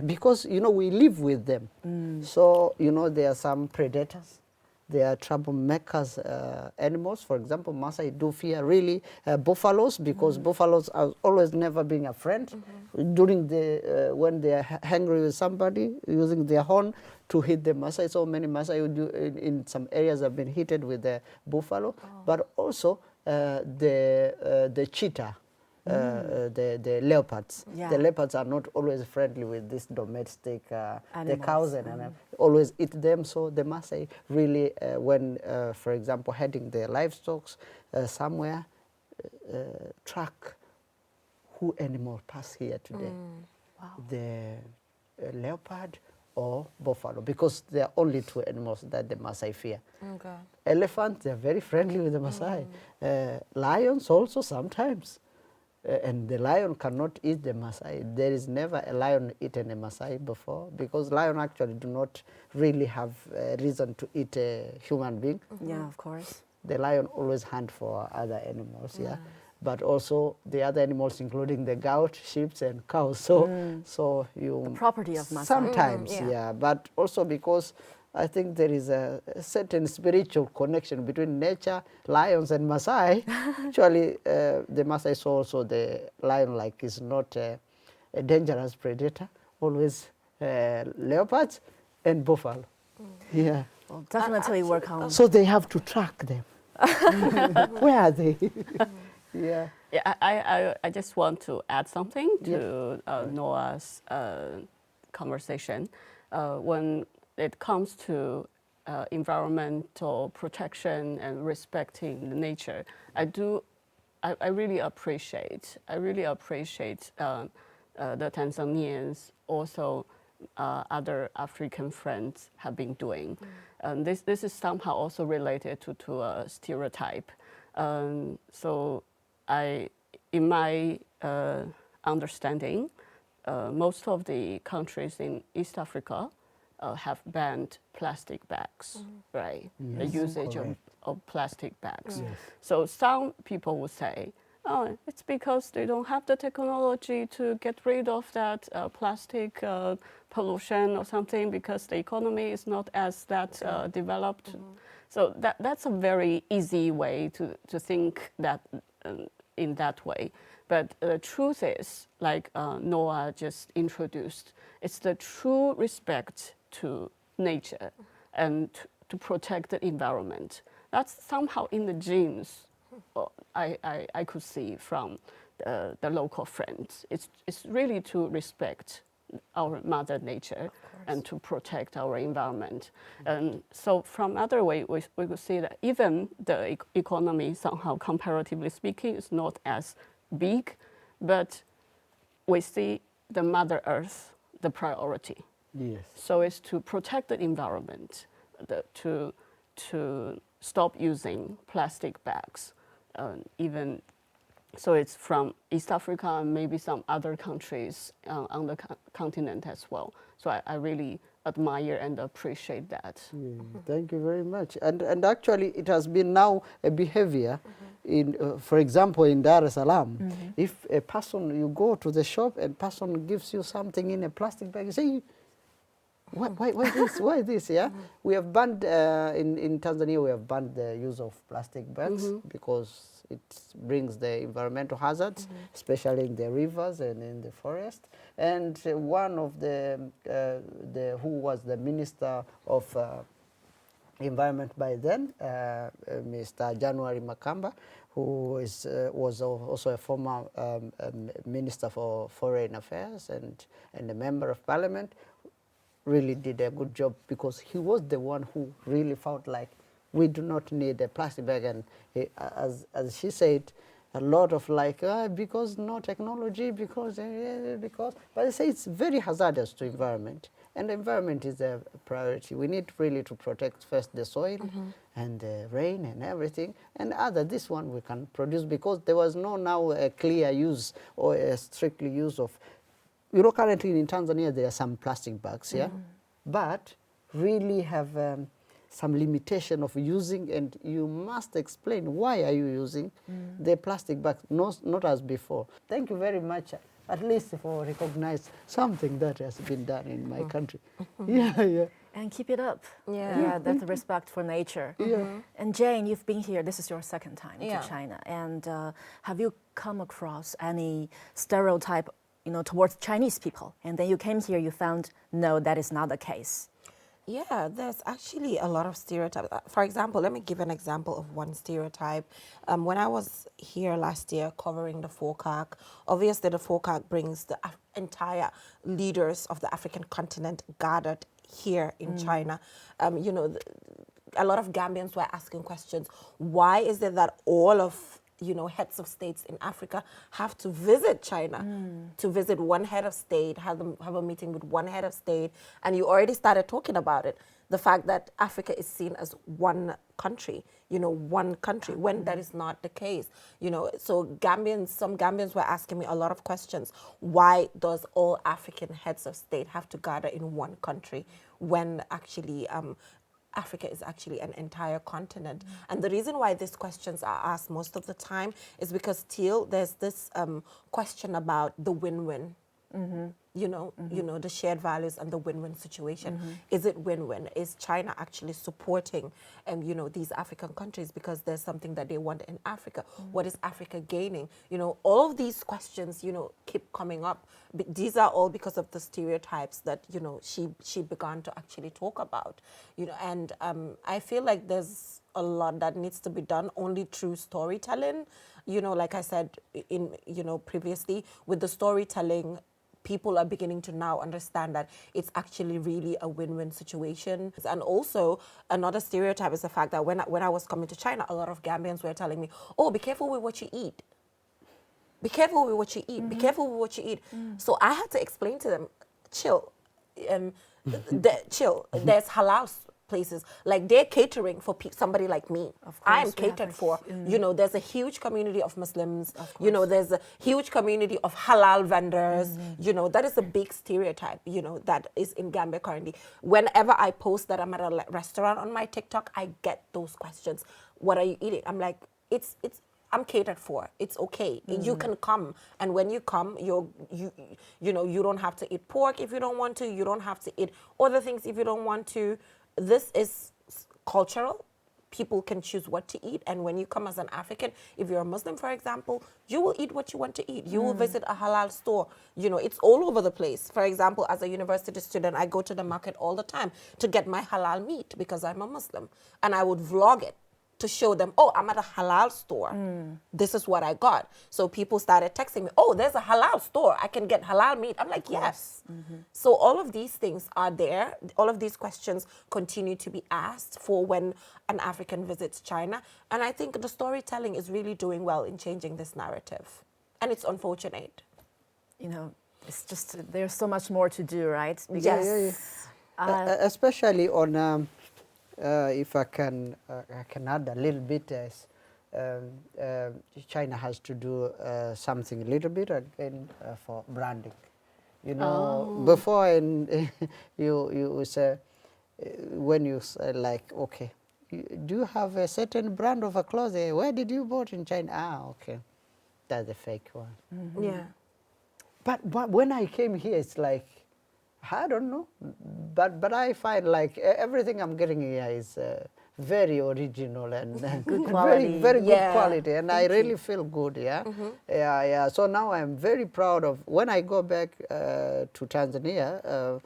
because we live with them. So there are some predators, there are troublemakers, animals. For example, Maasai do fear really buffaloes, because buffaloes are always never being a friend. During the when they are angry with somebody, using their horn to hit the Maasai. So many Maasai would do in some areas have been hit with the buffalo, but also the cheetah. The leopards. Yeah. The leopards are not always friendly with this domestic, the Animals. cows and always eat them. So the Maasai really, when, for example, heading their livestock somewhere, track who animal pass here today. Wow. The leopard or buffalo, because there are only two animals that the Maasai fear. Okay. Elephants, they're very friendly with the Maasai. Lions also sometimes. And the lion cannot eat the Maasai. There is never a lion eaten a Maasai before, because lion actually do not really have a reason to eat a human being. Yeah, of course. The lion always hunt for other animals, yeah. But also the other animals, including the goat, sheep, and cows. So you The property of Maasai. sometimes, yeah. yeah. But also because I think there is a certain spiritual connection between nature, lions, and Maasai. Actually, the Maasai saw also the lion like is not a dangerous predator. Always leopards and buffalo. Yeah. Well, definitely work on. So they have to track them. Where are they? Yeah. Yeah, I just want to add something to Noah's conversation. When it comes to environmental protection and respecting the nature, I really appreciate the Tanzanians, also other African friends have been doing. This is somehow also related to a stereotype. So in my understanding, most of the countries in East Africa have banned plastic bags, right? The usage of plastic bags. Yes. So some people would say, oh, it's because they don't have the technology to get rid of that plastic pollution or something, because the economy is not as that developed. So that's a very easy way to think that in that way. But the truth is, like Noah just introduced, it's the true respect to nature and to protect the environment. That's somehow in the genes. I could see from the local friends. It's really to respect our mother nature and to protect our environment. And so from other way, we could see that even the economy somehow, comparatively speaking, is not as big, but we see the Mother Earth the priority. Yes. So it's to protect the environment, to stop using plastic bags, even. So it's from East Africa and maybe some other countries on the continent as well. So I really admire and appreciate that. Yeah, thank you very much. And actually, it has been now a behavior. In, for example, in Dar es Salaam, if a person, you go to the shop and person gives you something in a plastic bag, you say, why this? Why this? Yeah, we have banned in Tanzania. We have banned the use of plastic bags because it brings the environmental hazards, especially in the rivers and in the forest. And one of the who was the minister of environment by then, Mr. January Makamba, who was also a former minister for foreign affairs and a member of parliament, really did a good job, because he was the one who really felt like we do not need a plastic bag. And he, as she said, a lot of like, because no technology, because, but I say it's very hazardous to environment. And the environment is a priority. We need really to protect first the soil and the rain and everything. And this one we can produce, because there was no now a clear use or a strictly use of, you know, currently in Tanzania there are some plastic bags, yeah? But really have some limitation of using, and you must explain why are you using the plastic bags, not as before. Thank you very much, at least for recognize something that has been done in my country. Yeah. And keep it up. Yeah. That's respect for nature. And Jane, you've been here. This is your second time to China. And have you come across any stereotype, you know, towards Chinese people? And then you came here, you found, no, that is not the case. Yeah, there's actually a lot of stereotypes. For example, let me give an example of one stereotype. When I was here last year covering the FOCAC, obviously the FOCAC brings the entire leaders of the African continent gathered here in China. You know, a lot of Gambians were asking questions. Why is it that all of, you know, heads of states in Africa have to visit China, to visit one head of state, have a meeting with one head of state, and you already started talking about it. The fact that Africa is seen as one country, you know, one country, when that is not the case. You know, so some Gambians were asking me a lot of questions. Why does all African heads of state have to gather in one country when actually Africa is actually an entire continent? And the reason why these questions are asked most of the time is because still there's this question about the win-win. You know, the shared values and the win-win situation. Is it win-win? Is China actually supporting, you know, these African countries because there's something that they want in Africa? What is Africa gaining? You know, all of these questions, you know, keep coming up. But these are all because of the stereotypes that, you know, she began to actually talk about. You know, and I feel like there's a lot that needs to be done only through storytelling. You know, like I said in, you know, previously, with the storytelling, people are beginning to now understand that it's actually really a win-win situation. And also, another stereotype is the fact that when I was coming to China, a lot of Gambians were telling me, oh, be careful with what you eat. Be careful with what you eat. Be careful with what you eat. So I had to explain to them, chill. Chill. There's halal places. Like they're catering for somebody like me. I am course, we have catered a for. You know, there's a huge community of Muslims. You know, there's a huge community of halal vendors. You know, that is a big stereotype, you know, that is in Gambia currently. Whenever I post that I'm at a restaurant on my TikTok, I get those questions. What are you eating? I'm like, I'm catered for. It's okay. You can come, and when you come, you know, you don't have to eat pork if you don't want to. You don't have to eat other things if you don't want to. This is cultural. People can choose what to eat, and when you come as an African, if you're a Muslim, for example, you will eat what you want to eat. You will visit a halal store. You know, it's all over the place. For example, as a university student, I go to the market all the time to get my halal meat because I'm a Muslim, and I would vlog it to show them, oh, I'm at a halal store. This is what I got. So people started texting me, oh, there's a halal store. I can get halal meat. I'm like, yes. So all of these things are there. All of these questions continue to be asked for when an African visits China. And I think the storytelling is really doing well in changing this narrative. And it's unfortunate. You know, it's just, there's so much more to do, right? Yes. Especially on, if I can add a little bit, as China has to do something a little bit again for branding. You know, before you say, when you say like, okay, do you have a certain brand of a clothes? Where did you bought in China? Ah, okay, that's a fake one. Yeah. But when I came here, it's like, I don't know, but I find like everything I'm getting here is very original and Good quality. very good Yeah. quality, and I really feel good. Yeah, yeah. So now I'm very proud of when I go back to Tanzania.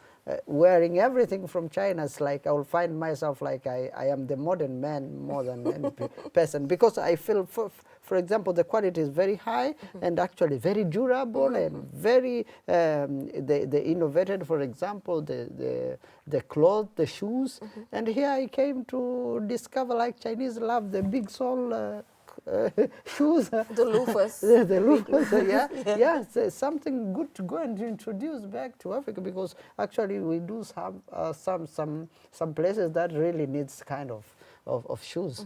Wearing everything from China, it's like I will find myself like I am the modern man more than any person, because I feel, for example, the quality is very high and actually very durable and very, they innovated, for example, the clothes, the shoes. And here I came to discover like Chinese love the big sole shoes. The loafers. The loafers, yeah. Yeah, it's something good to go and introduce back to Africa, because actually we do have some places that really needs kind of shoes.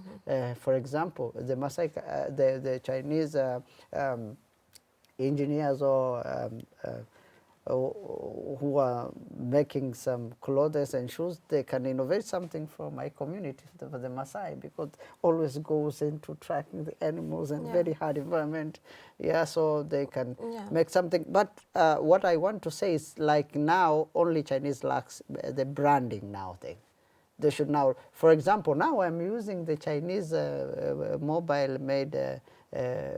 For example, the Maasai, the Chinese engineers or who are making some clothes and shoes, they can innovate something for my community, for the Maasai, because always goes into tracking the animals and very hard environment. Yeah, so they can make something. But what I want to say is, like, now only Chinese lacks the branding now thing. They should now, for example, now I'm using the Chinese mobile made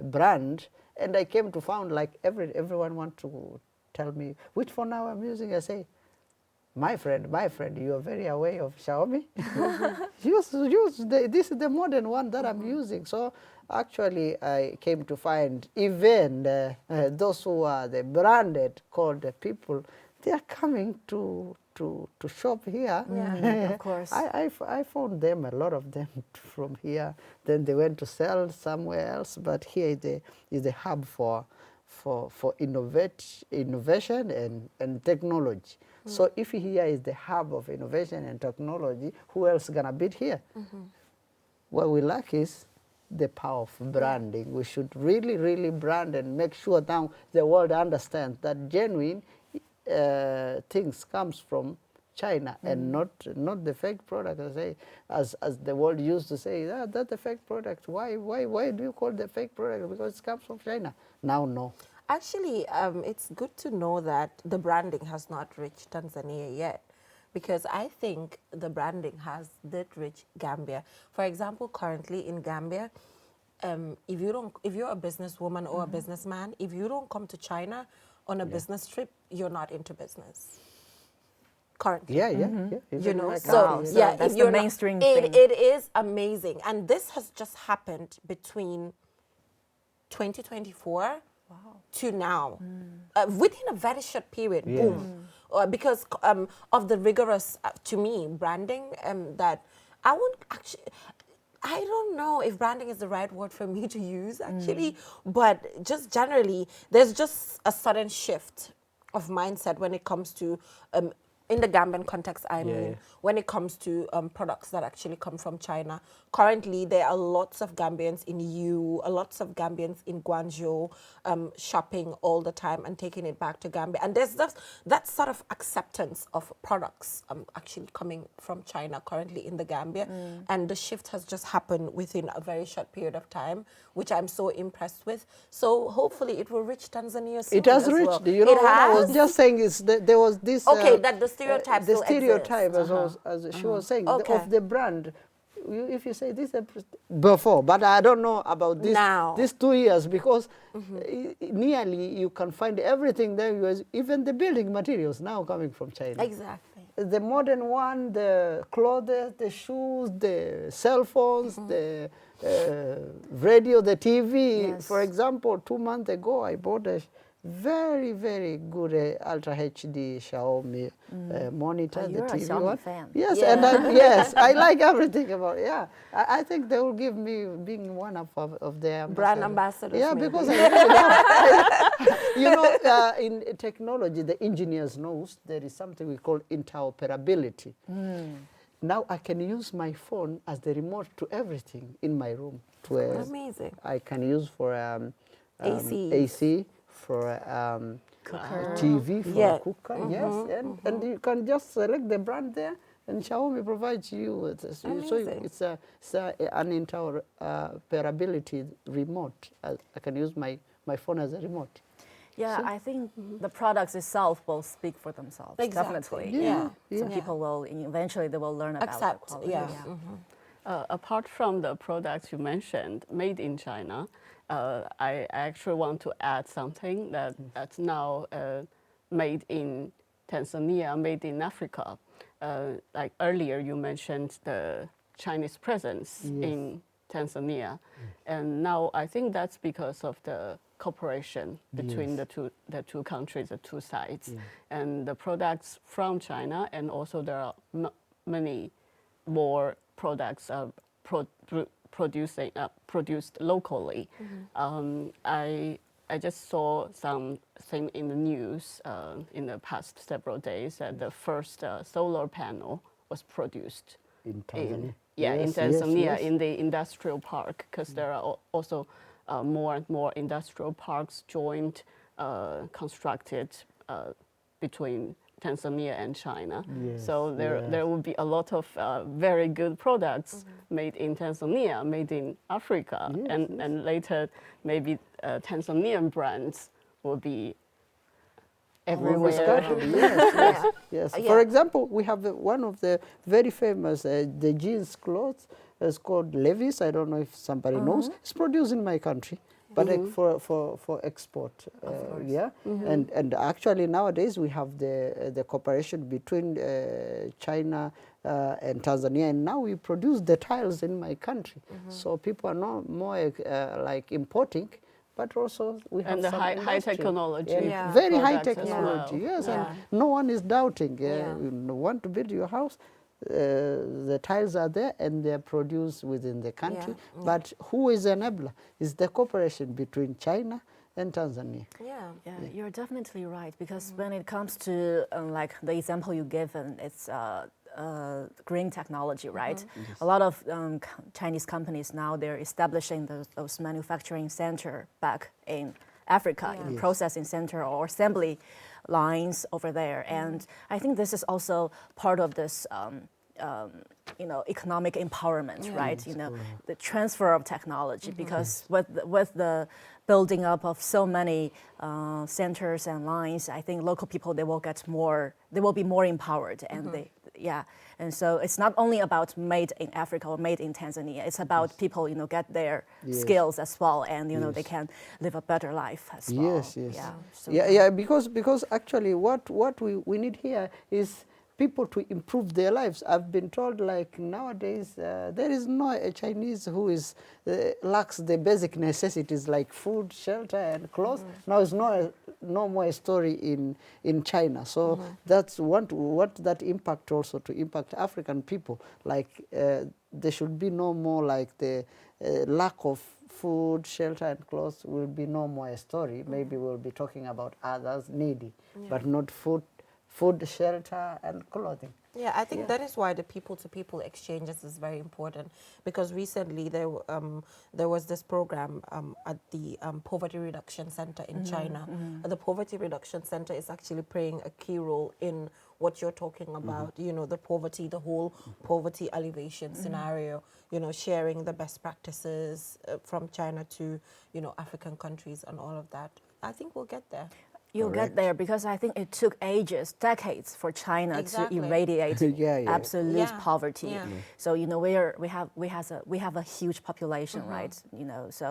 brand, and I came to find like everyone want to tell me which phone now I'm using. I say, my friend, you are very aware of Xiaomi. use this is the modern one that I'm using. So actually, I came to find even those who are the branded called the people, they are coming to shop here. Of course. I found them, a lot of them from here. Then they went to sell somewhere else, but here is the hub for innovation and technology. So if here is the hub of innovation and technology, who else is going to beat here? What we lack is the power of branding. We should really brand and make sure now the world understands that genuine things comes from China and not the fake product. I say, as the world used to say, that's the fake product. Why do you call the fake product? Because it comes from China. Now, no. Actually, it's good to know that the branding has not reached Tanzania yet, because I think the branding did reach Gambia. For example, currently in Gambia, if you're a businesswoman or a businessman, if you don't come to China on a business trip, you're not into business. Currently. Yeah. You know, Like so yeah, that's if the you're mainstream not, thing. it is amazing, and this has just happened between 2024 to now, within a very short period. Boom, because of the rigorous, to me, branding that I won't actually. I don't know if branding is the right word for me to use, actually, but just generally, there's just a sudden shift of mindset when it comes to in the Gambian context, I mean, when it comes to products that actually come from China. Currently, there are lots of Gambians in lots of Gambians in Guangzhou shopping all the time and taking it back to Gambia. And there's that sort of acceptance of products actually coming from China currently in the Gambia. And the shift has just happened within a very short period of time, which I'm so impressed with. So hopefully it will reach Tanzania soon. It has as reached. well. You know, It what I was has? just saying is that there was this. Okay, that the stereotype the still stereotype, exists. as she was saying, Okay. of the brand. If you say this before, but I don't know about this Now. these 2 years, because nearly you can find everything there. Even the building materials now coming from China. Exactly. The modern one, the clothes, the shoes, the cell phones, the radio, the TV. Yes. For example, 2 months ago, I bought a very, very good Ultra HD Xiaomi monitor, Oh, the you're a TV Xiaomi one. fan. Yes, Yeah. and yes, I like everything about it. Yeah, I think they will give me being one of their Brand ambassadors, Yeah, maybe. because I really love you know, in technology, the engineers knows there is something we call interoperability. Now I can use my phone as the remote to everything in my room. Amazing. I can use for AC. AC, for TV, for Yeah. a cooker, yes. And you can just select the brand there, and Xiaomi provides you with this. So Amazing. it's an interoperability remote. I can use my phone as a remote. Yeah, I think the products itself will speak for themselves. Exactly. Definitely. Yeah. So Yeah. people will eventually they will learn about the Accept. quality. Yeah. Apart from the products you mentioned, made in China, I actually want to add something that's now made in Tanzania, made in Africa. Like earlier, you mentioned the Chinese presence in Tanzania, and now I think that's because of the cooperation between the two countries, the two sides, and the products from China, and also there are many more products produced locally. I just saw something in the news in the past several days that the first solar panel was produced In Tanzania? in Yes, Tanzania, yes. in the industrial park, because there are also more and more industrial parks joined, constructed between Tanzania and China. Yes, So there will be a lot of very good products made in Tanzania, made in Africa, and later maybe Tanzanian brands will be everywhere. Discussion, yes. Yes. Yeah. For example, we have one of the very famous the jeans clothes. It's called Levi's. I don't know if somebody knows. It's produced in my country, but for export. Yeah. And actually nowadays we have the cooperation between China and Tanzania, and now we produce the tiles in my country. So people are not more like importing. But also we have And the some high industry. technology And Yeah. very high products as technology, well. yes, Yeah. and no one is doubting. Yeah. You want to build your house, the tiles are there and they're produced within the country. Yeah. But who is enabler? Is the cooperation between China and Tanzania. Yeah. Yeah, you're definitely right, because when it comes to like the example you given, it's green technology, right? A lot of Chinese companies now, they're establishing those manufacturing center back in Africa, in processing center or assembly lines over there. And I think this is also part of this economic empowerment, right? The transfer of technology, because with the building up of so many centers and lines, I think local people, they will be more empowered, and and so it's not only about made in Africa or made in Tanzania. It's about people, get their skills as well, and they can live a better life as well. Yes, yes. Yeah, so because actually what we need here is people to improve their lives. I've been told, like, nowadays there is no a Chinese who is lacks the basic necessities like food, shelter, and clothes. Now it's no more a story in China. So that's want that impact also to impact African people. Like there should be no more like the lack of food, shelter, and clothes will be no more a story. Maybe we'll be talking about others needy, but not food, shelter, and clothing. Yeah, I think that is why the people-to-people exchanges is very important, because recently there was this program at the Poverty Reduction Center in China. The Poverty Reduction Center is actually playing a key role in what you're talking about, you know, the poverty, the whole poverty alleviation scenario, you know, sharing the best practices from China to, you know, African countries and all of that. I think we'll get there. You'll get there, because I think it took ages, decades, for China Exactly. to irradiate absolute Yeah. poverty. Yeah. So you know we have a huge population, right? You know, so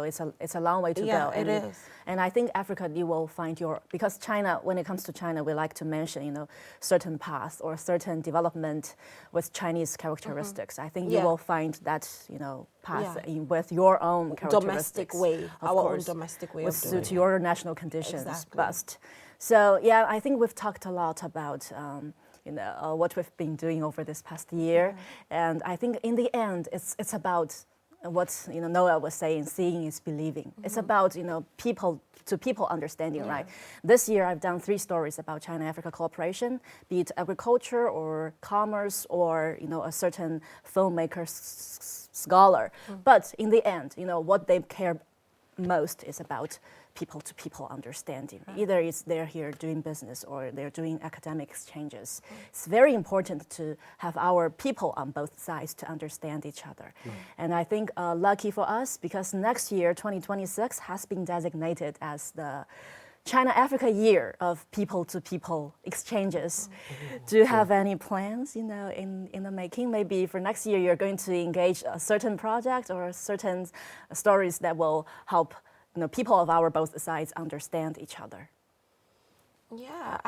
it's a long way to Yeah, go. it is. And I think Africa, you will find because China, when it comes to China, we like to mention, you know, certain paths or certain development with Chinese characteristics. I think you Yeah. will find that, you know, path Yeah. with your own characteristics. Domestic way, of our own course, domestic way would of doing suit it. your national conditions Exactly. best. So yeah, I think we've talked a lot about you know what we've been doing over this past year, and I think in the end, it's about what you know Noah was saying: seeing is believing. It's about you know people to people understanding, right? This year, I've done 3 stories about China-Africa cooperation, be it agriculture or commerce or you know a certain filmmaker scholar. But in the end, you know what they care most is about people-to-people understanding. Either it's they're here doing business or they're doing academic exchanges. It's very important to have our people on both sides to understand each other. And I think lucky for us, because next year, 2026, has been designated as the China-Africa year of people-to-people exchanges. Do you have any plans, you know, in the making? Maybe for next year, you're going to engage a certain project or certain stories that will help you know, people of our both sides understand each other. Yeah,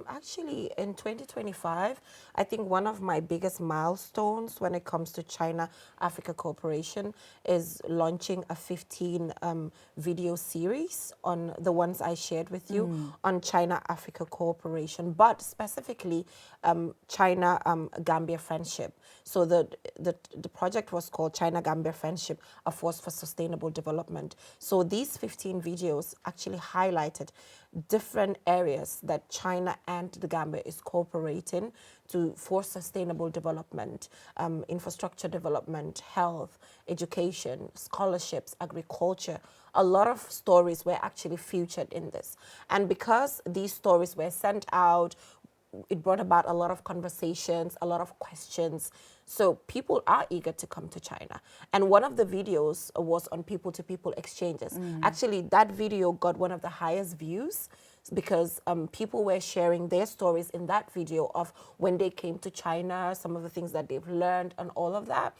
actually in 2025, I think one of my biggest milestones when it comes to China-Africa cooperation is launching a 15 video series on the ones I shared with you on China-Africa cooperation, but specifically China-Gambia friendship. So the project was called China-Gambia Friendship, a Force for Sustainable Development. So these 15 videos actually highlighted different areas that China and the Gambia is cooperating for sustainable development, infrastructure development, health, education, scholarships, agriculture. A lot of stories were actually featured in this. And because these stories were sent out, it brought about a lot of conversations, a lot of questions. So people are eager to come to China. And one of the videos was on people-to-people exchanges. Actually, that video got one of the highest views because people were sharing their stories in that video of when they came to China, some of the things that they've learned and all of that.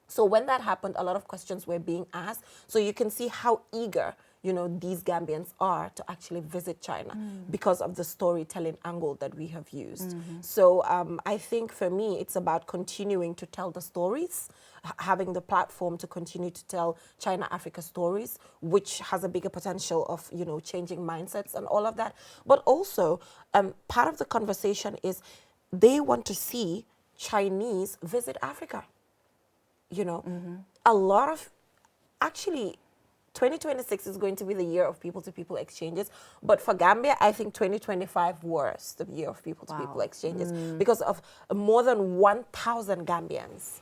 So when that happened, a lot of questions were being asked. So you can see how eager, you know, these Gambians are to actually visit China because of the storytelling angle that we have used. So I think for me, it's about continuing to tell the stories, having the platform to continue to tell China-Africa stories, which has a bigger potential of, you know, changing mindsets and all of that. But also, part of the conversation is they want to see Chinese visit Africa. You know, a lot of, actually, 2026 is going to be the year of people-to-people exchanges. But for Gambia, I think 2025 was the year of people-to-people exchanges because of more than 1,000 Gambians,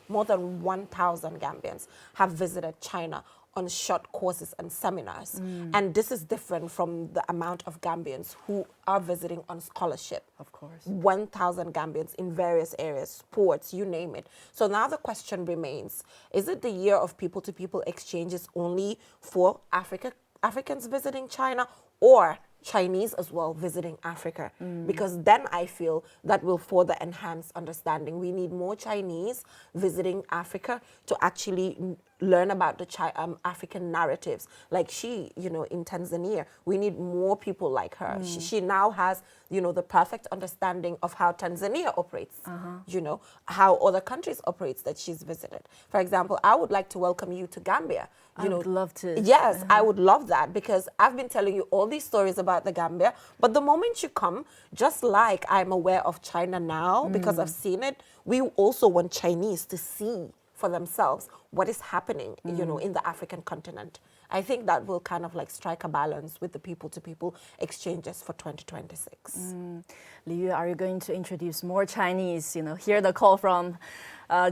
have visited China on short courses and seminars. And this is different from the amount of Gambians who are visiting on scholarship. Of course. 1,000 Gambians in various areas, sports, you name it. So now the question remains, is it the year of people-to-people exchanges only for Africans visiting China, or Chinese as well visiting Africa? Because then I feel that will further enhance understanding. We need more Chinese visiting Africa to actually learn about the African narratives. Like she, you know, in Tanzania, we need more people like her. She now has, you know, the perfect understanding of how Tanzania operates, you know, how other countries operates that she's visited. For example, I would like to welcome you to Gambia. I would love to. Yes, I would love that, because I've been telling you all these stories about the Gambia, but the moment you come, just like I'm aware of China now because I've seen it, we also want Chinese to see for themselves what is happening, you know, in the African continent. I think that will kind of like strike a balance with the people-to-people exchanges for 2026. Liu, are you going to introduce more Chinese, you know, hear the call from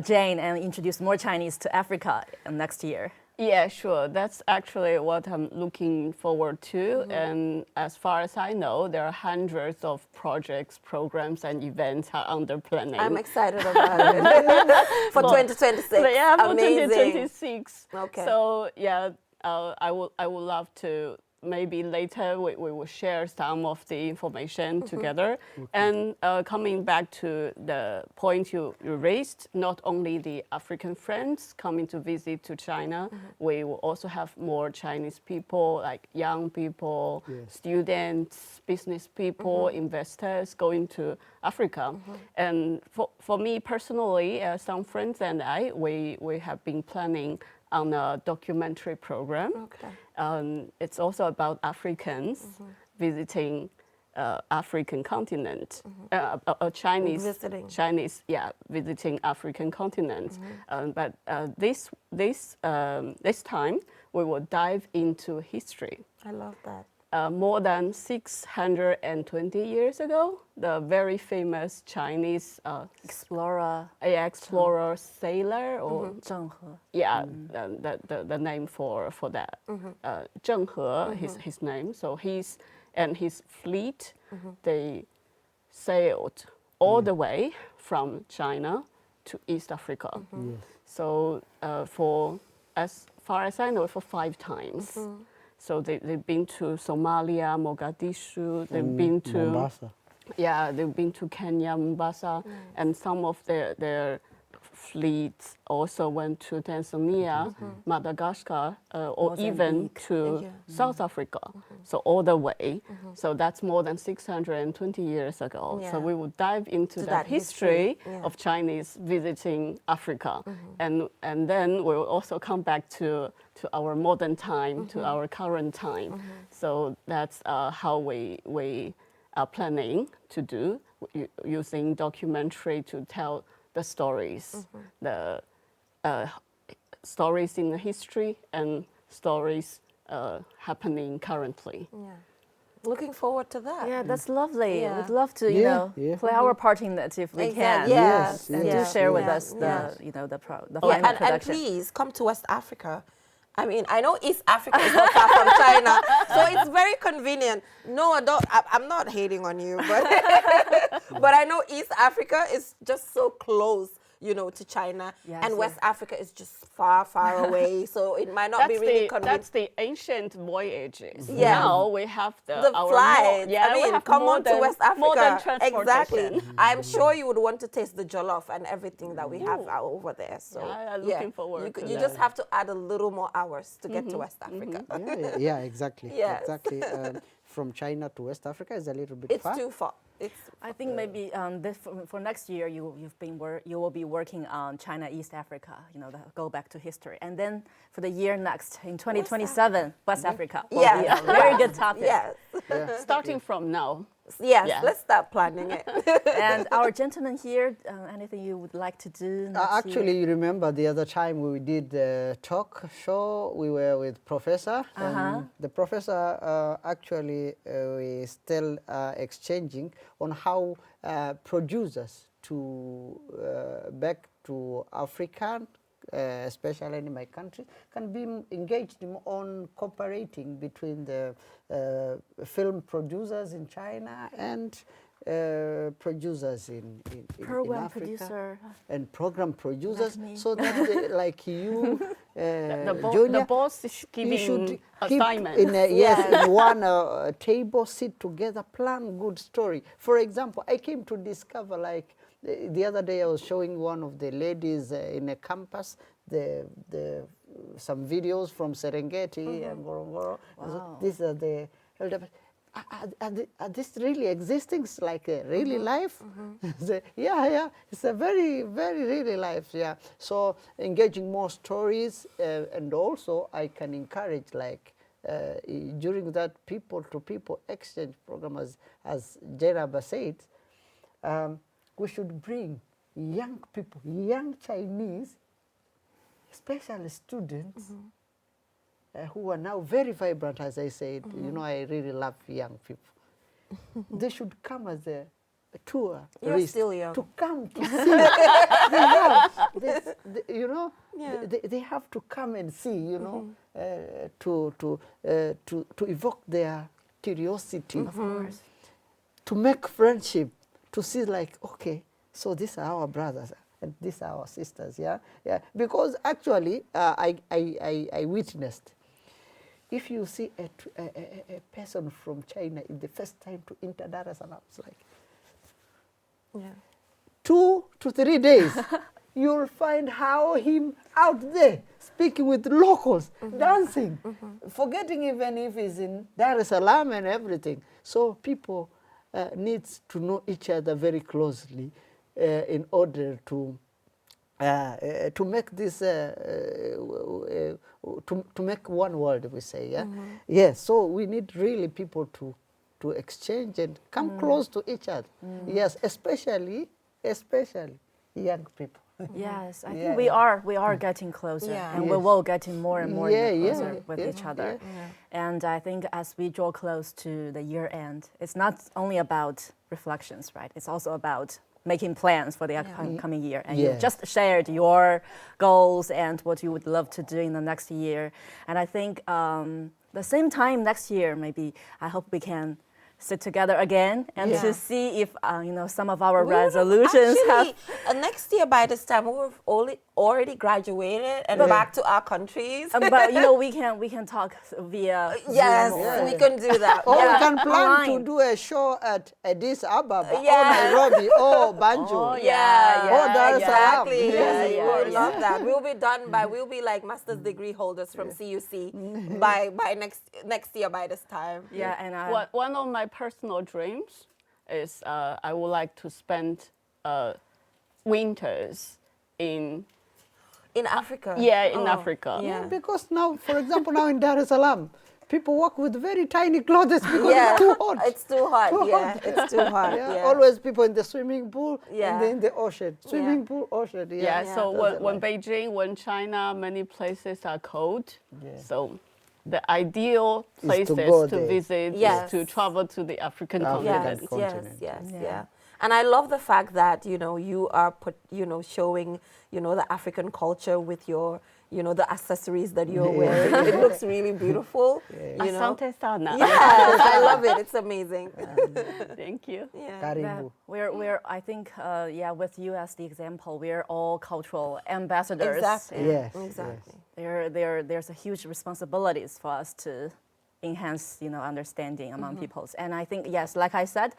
Jane and introduce more Chinese to Africa next year? Yeah, sure. That's actually what I'm looking forward to. And as far as I know, there are hundreds of projects, programs, and events are under planning. I'm excited about it for 2026. Yeah, for Amazing. 2026. Okay. So yeah, I would love to. Maybe later we will share some of the information together. And coming back to the point you raised, not only the African friends coming to visit to China, we will also have more Chinese people, like young people, students, business people, investors going to Africa. And for me personally, some friends and I, we have been planning on a documentary program. Okay. It's also about Africans visiting African continent, Chinese, visiting African continent. But this time we will dive into history. I love that. More than 620 years ago, the very famous Chinese Explorer explorer, sailor, or Zheng He. yeah, the name for that. Zheng He, his name. So his fleet, they sailed all the way from China to East Africa. So for as far as I know, for 5 times. So they've been to Somalia, Mogadishu. They've been to Mombasa. Yeah, they've been to Kenya, Mombasa, and some of their fleets also went to Tanzania, Madagascar, or even Mozambique. to South Africa. So all the way. So that's more than 620 years ago. So we will dive into that history of Chinese visiting Africa, and then we will also come back to our modern time, to our current time. So that's how we are planning to do, using documentary to tell the stories, the stories in the history and stories happening currently. Yeah. Looking forward to that. Yeah, that's lovely. Yeah. We'd love to, you know, play our part in that if we can. Exactly. Yes, And yes, do share with yeah, us the, yeah. you know, the Yeah, final and production. please come to West Africa. I mean, I know East Africa is not far from China, so it's very convenient. No, I'm not hating on you, but I know East Africa is just so close, you know, to China, Yes, and yeah. West Africa is just far, far away. So it might not be really convenient. That's the ancient voyages. Yeah. Now we have The our flights. Yeah, I we mean, have come on to modern- West Africa. modern transportation. Exactly. I'm sure you would want to taste the jollof and everything that we have over there. So Yeah, looking forward to You that. just have to add a little more hours to get to West Africa. Yeah, exactly. Yes. Exactly. From China to West Africa is a little bit It's far. too far. I think maybe for next year you will be working on China East Africa, you know, go back to history, and then for the year next in 2027 West Africa will Yes. be a very good topic. Yes. Starting from now. Yes. Yeah. Let's start planning it. And our gentleman here, anything you would like to do next Actually, year? you remember the other time we did a talk show, we were with Professor. And the Professor, actually, we still exchanging on how producers to back to African, especially in my country, can be engaged on cooperating between the film producers in China and producers in Program Africa. producer. And program producers, me. so that they, like you, The Junior, boss is you giving should keep assignments. in in one table, sit together, plan good story. For example, I came to discover, like the other day I was showing one of the ladies in a campus some videos from Serengeti and Ngorongoro. And so these are the elder. Are this really existing? It's like a really life? Yeah, it's a very, very really life, yeah. So engaging more stories, and also I can encourage, like, during that people-to-people exchange program, as Jenaba said, we should bring young people, young Chinese, especially students who are now very vibrant, as I said. You know, I really love young people. They should come as a tour. You're still young. To come to see. They have this, you know, they have to come and see, you know, to evoke their curiosity. Of course. To make friendship, to see like, okay, so these are our brothers and these are our sisters, yeah? Because actually, I witnessed, if you see a person from China in the first time to enter Dar es Salaam, it's like 2 to 3 days, you'll find him out there speaking with locals, dancing, forgetting even if he's in Dar es Salaam and everything. So people needs to know each other very closely in order to make this to make one world, we say, yeah. Yes, so we need really people to exchange and come close to each other. Yes, especially young people. Yes, I think we are getting closer, and we will getting more and more closer with each other. And I think as we draw close to the year end, it's not only about reflections, right? It's also about making plans for the upcoming year. And you just shared your goals and what you would love to do in the next year. And I think the same time next year, maybe I hope we can sit together again and to see if some of our resolutions next year by this time we've already graduated and back to our countries. But we can talk via Zoom we can do that. Or we can plan to do a show at Addis Ababa or Nairobi or Banjul. Dar es Salaam. Exactly. We would love that. We'll be like master's degree holders from CUC by next year by this time. And one of my personal dreams is I would like to spend winters in Africa. In Africa. Because now, for example, now in Dar es Salaam, people walk with very tiny clothes because it's too hot. It's too hot. It's too hot. Always people in the swimming pool and then in the ocean. Swimming pool, ocean. So when Beijing, when China, many places are cold. So the ideal places to visit is to travel to the African continent. Yes. And I love the fact that you are showing the African culture with your the accessories that you're wearing. It looks really beautiful. Asante sana. Yes, I love it. It's amazing. Thank you. Karibu. We're I think with you as the example, we're all cultural ambassadors. Exactly. Exactly. There's a huge responsibilities for us to enhance understanding among peoples. And I think like I said,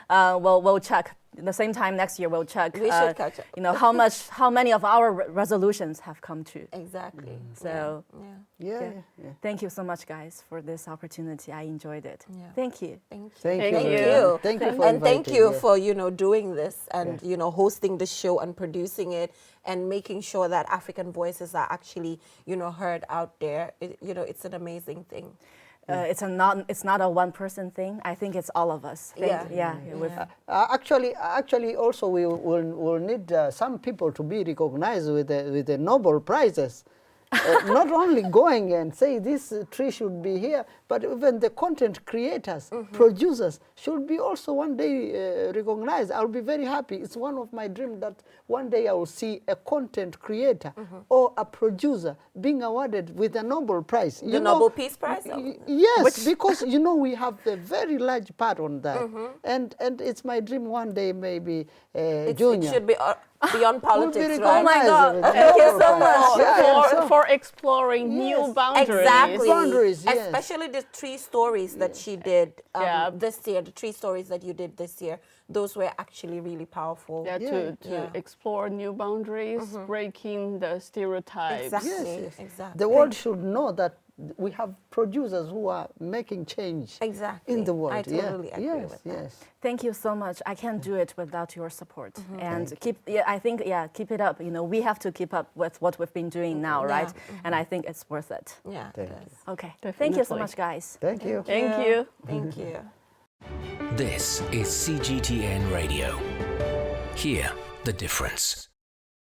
we'll check at the same time next year. We'll check. We should catch up. how many of our resolutions have come true. Exactly. So thank you so much, guys, for this opportunity. I enjoyed it. Thank you. Thank you. Thank you for thank you for doing this and hosting the show and producing it and making sure that African voices are actually heard out there. It's an amazing thing. It's not a one-person thing. I think it's all of us. Actually, also we will need some people to be recognized with the Nobel Prizes. Not only going and say this tree should be here, but even the content creators, producers should be also one day recognized. I'll be very happy. It's one of my dreams that one day I will see a content creator or a producer being awarded with a Nobel Prize. The Nobel Peace Prize? Yes, because we have a very large part on that. And it's my dream one day maybe Junior. It should be beyond politics, right? Oh my God! Thank you so much for exploring new boundaries. Exactly. Boundaries, especially the 3 stories that she did this year. The 3 stories that you did this year, those were actually really powerful. To explore new boundaries, breaking the stereotypes. Exactly. The world should know that we have producers who are making change in the world. I totally agree with that. Thank you so much. I can't do it without your support. And keep it up. We have to keep up with what we've been doing now, right? And I think it's worth it. Yeah. Thank you. Okay. Thank you so much, guys. Thank you. Thank you. Thank you. This is CGTN Radio. Hear the difference.